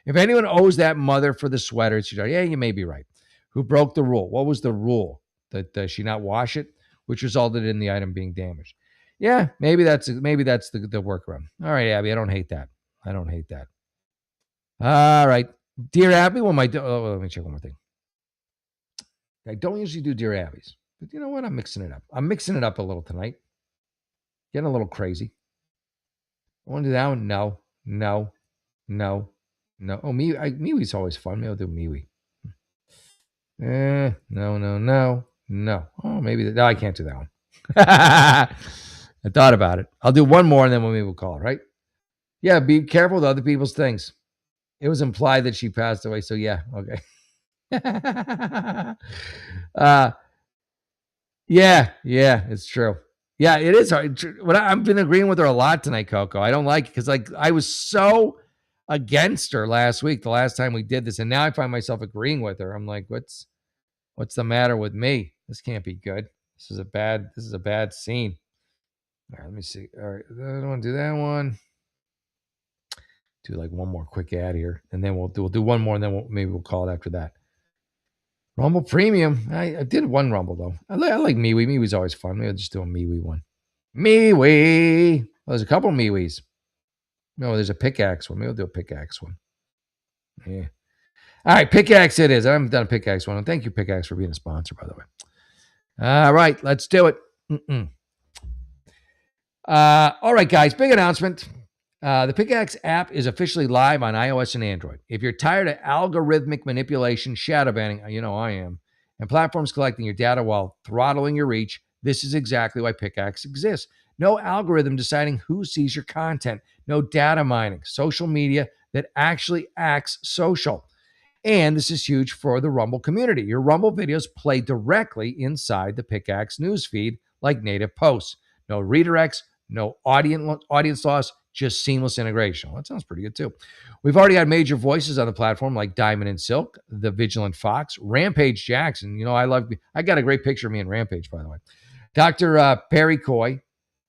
If anyone owes that mother for the sweater, it's your daughter. Yeah, you may be right. Who broke the rule? What was the rule? That she not wash it, which resulted in the item being damaged. Yeah, maybe that's the workaround. All right, Abby, I don't hate that. All right, dear Abby. Let me check one more thing. I don't usually do Dear Abby's, but you know what? I'm mixing it up. I'm mixing it up a little tonight. Getting a little crazy. I want to do that one. No. Oh, MeWe's always fun. Maybe I'll do MeWe. No. Oh, maybe. No, I can't do that one. I thought about it. I'll do one more, and then maybe we'll call it, right? Yeah, be careful with other people's things. It was implied that she passed away, so yeah, okay. Yeah, it's true. Yeah, it is hard. I've been agreeing with her a lot tonight, Coco. I don't like it because I was so against her last week, the last time we did this, and now I find myself agreeing with her. I'm like, what's the matter with me? This can't be good. This is a bad scene. All right, let me see. All right, I don't want to do that one. Do like one more quick ad here, and then we'll do one more, and then maybe we'll call it after that. Rumble Premium. I did one Rumble, though. I like MeWe. MeWe's always fun. Maybe I'll just do a MeWe one. MeWe. Well, there's a couple of MeWe's. No, there's a pickaxe one. Maybe I'll do a pickaxe one. Yeah. All right, pickaxe it is. I haven't done a pickaxe one. Thank you, Pickaxe, for being a sponsor, by the way. All right, let's do it. All right, guys, big announcement. The Pickaxe app is officially live on iOS and Android. If you're tired of algorithmic manipulation, shadow banning, you know I am, and platforms collecting your data while throttling your reach, this is exactly why Pickaxe exists. No algorithm deciding who sees your content. No data mining. Social media that actually acts social. And this is huge for the Rumble community. Your Rumble videos play directly inside the Pickaxe newsfeed like native posts. No redirects, no audience loss, just seamless integration. Well, that sounds pretty good too. We've already had major voices on the platform like Diamond and Silk, the Vigilant Fox, Rampage Jackson. I got a great picture of me in Rampage, by the way. Dr. Perry Coy,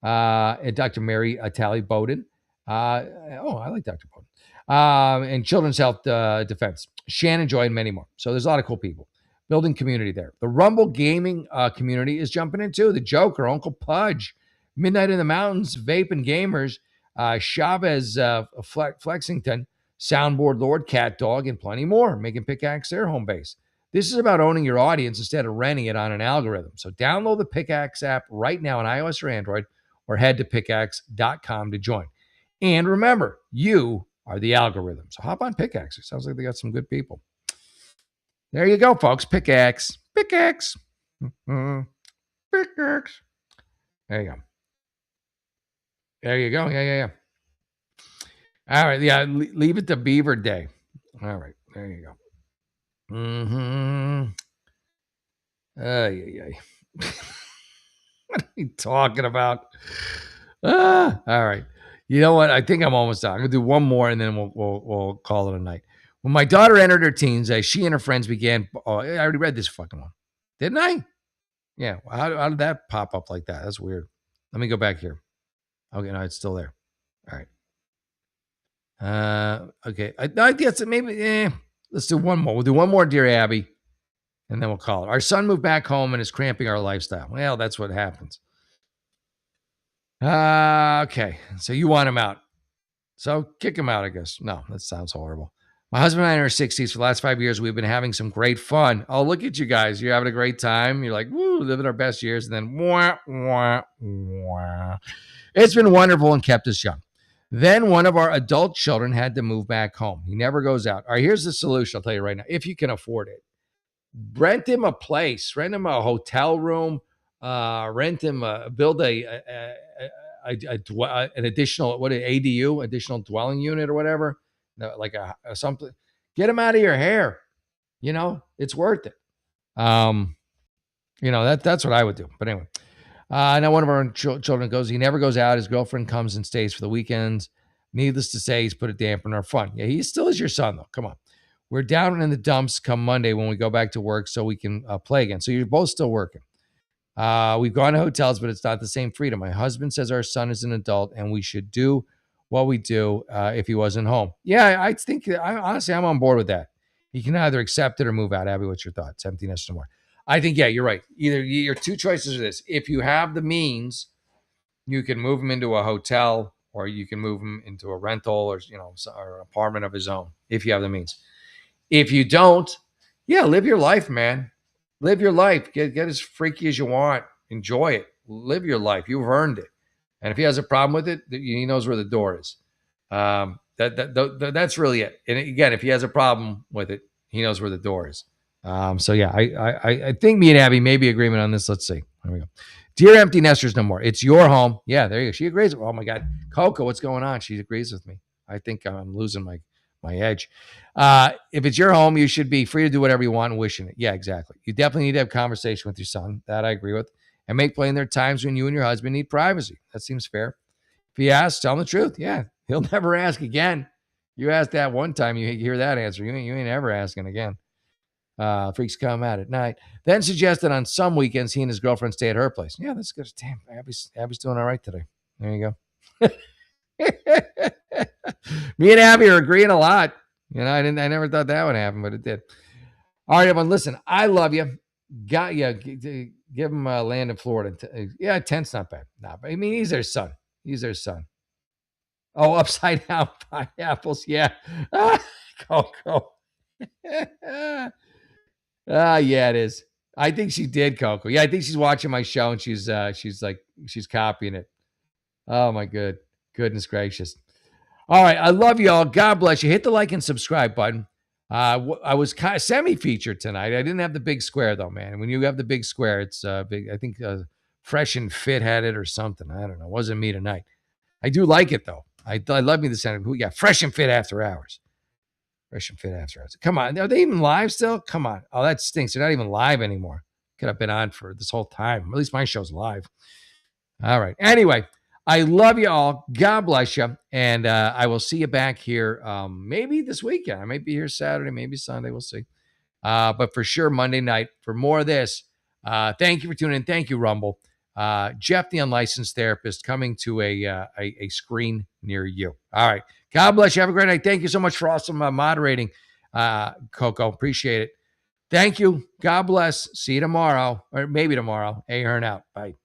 and Dr. Mary Talley Bowden. I like Dr. Bowden. And Children's Health Defense. Shannon Joy and many more. So there's a lot of cool people building community there. The Rumble gaming community is jumping in too. The Joker, Uncle Pudge, Midnight in the Mountains, Vape and Gamers, Chavez Flexington, Soundboard Lord, Cat Dog, and plenty more, making Pickaxe their home base. This is about owning your audience instead of renting it on an algorithm. So download the Pickaxe app right now on iOS or Android, or head to pickaxe.com to join. And remember, you are the algorithm. So hop on Pickaxe. It sounds like they got some good people. There you go, folks. Pickaxe. Pickaxe. Pickaxe. There you go. There you go. Yeah. All right. Yeah. Leave it to Beaver Day. All right. There you go. What are you talking about? All right. You know what? I think I'm almost done. I'm gonna do one more, and then we'll call it a night. When my daughter entered her teens, she and her friends began. Oh, I already read this fucking one, didn't I? Yeah. How did that pop up like that? That's weird. Let me go back here. Okay, no, it's still there. All right. Okay. I guess maybe. Let's do one more. We'll do one more, dear Abby, and then we'll call it. Our son moved back home and is cramping our lifestyle. Well, that's what happens. Okay. So you want him out. So kick him out, I guess. No, that sounds horrible. My husband and I are in our 60s. For the last 5 years, we've been having some great fun. Oh, look at you guys. You're having a great time. You're like, woo, living our best years. And then, wah, wah, wah. It's been wonderful and kept us young. Then one of our adult children had to move back home. He never goes out. All right, here's the solution. I'll tell you right now. If you can afford it, rent him a place, rent him a hotel room, rent him, build an additional, ADU, additional dwelling unit or whatever, like a something. Get him out of your hair. It's worth it. That's what I would do. But anyway, now one of our children goes. He never goes out. His girlfriend comes and stays for the weekends. Needless to say, he's put a damper on our fun. Yeah, he still is your son though. Come on. We're down in the dumps come Monday when we go back to work so we can play again. So you're both still working. We've gone to hotels, but it's not the same freedom. My husband says our son is an adult and we should do what we do if he wasn't home. Yeah, I think, honestly, I'm on board with that. He can either accept it or move out. Abby, what's your thoughts? Emptiness no more. I think, yeah, you're right. Either your two choices are this. If you have the means, you can move him into a hotel or you can move him into a rental or an apartment of his own if you have the means. If you don't, yeah, live your life, man. Live your life. Get as freaky as you want. Enjoy it. Live your life. You've earned it. And if he has a problem with it, he knows where the door is. That's really it. And again, if he has a problem with it, he knows where the door is. So yeah, I think me and Abby may be agreement on this. Let's see. Here we go. Dear Empty Nesters No More. It's your home. Yeah, there you go. She agrees. Oh my God. Coco, what's going on? She agrees with me. I think I'm losing my edge. If it's your home, you should be free to do whatever you want and wishing it. Yeah, exactly. You definitely need to have conversation with your son. That I agree with. And make plain there are times when you and your husband need privacy. That seems fair. If he asks, tell him the truth. Yeah, he'll never ask again. You asked that one time, you hear that answer. You ain't ever asking again. Freaks come out at night. Then suggested on some weekends he and his girlfriend stay at her place. Yeah, that's good. Damn, Abby's doing all right today. There you go. Me and Abby are agreeing a lot. I never thought that would happen, but it did. All right, everyone, listen. I love you. Got you. Give him land in Florida. Yeah, 10's not bad. Nah, but I mean, he's their son. Oh, upside down pineapples. Yeah. Coco. Yeah, it is. I think she did, Coco. Yeah, I think she's watching my show and she's copying it. Oh my goodness gracious. All right, I love you all. God bless you. Hit the like and subscribe button. I was kind of semi-featured tonight. I didn't have the big square though, man. When you have the big square, it's big. I think Fresh and Fit had it or something. I don't know. It wasn't me tonight. I do like it though. I love me the center. Who got Fresh and Fit after hours? Fresh and Fit after hours. Come on, are they even live still? Come on. Oh, that stinks. They're not even live anymore. Could have been on for this whole time. At least my show's live. All right. Anyway, I love you all. God bless you. And I will see you back here maybe this weekend. I might be here Saturday, maybe Sunday. We'll see. But for sure, Monday night for more of this. Thank you for tuning in. Thank you, Rumble. Jeff, the Unlicensed Therapist, coming to a screen near you. All right. God bless you. Have a great night. Thank you so much for awesome moderating, Coco. Appreciate it. Thank you. God bless. See you tomorrow, or maybe tomorrow. Ahern out. Bye.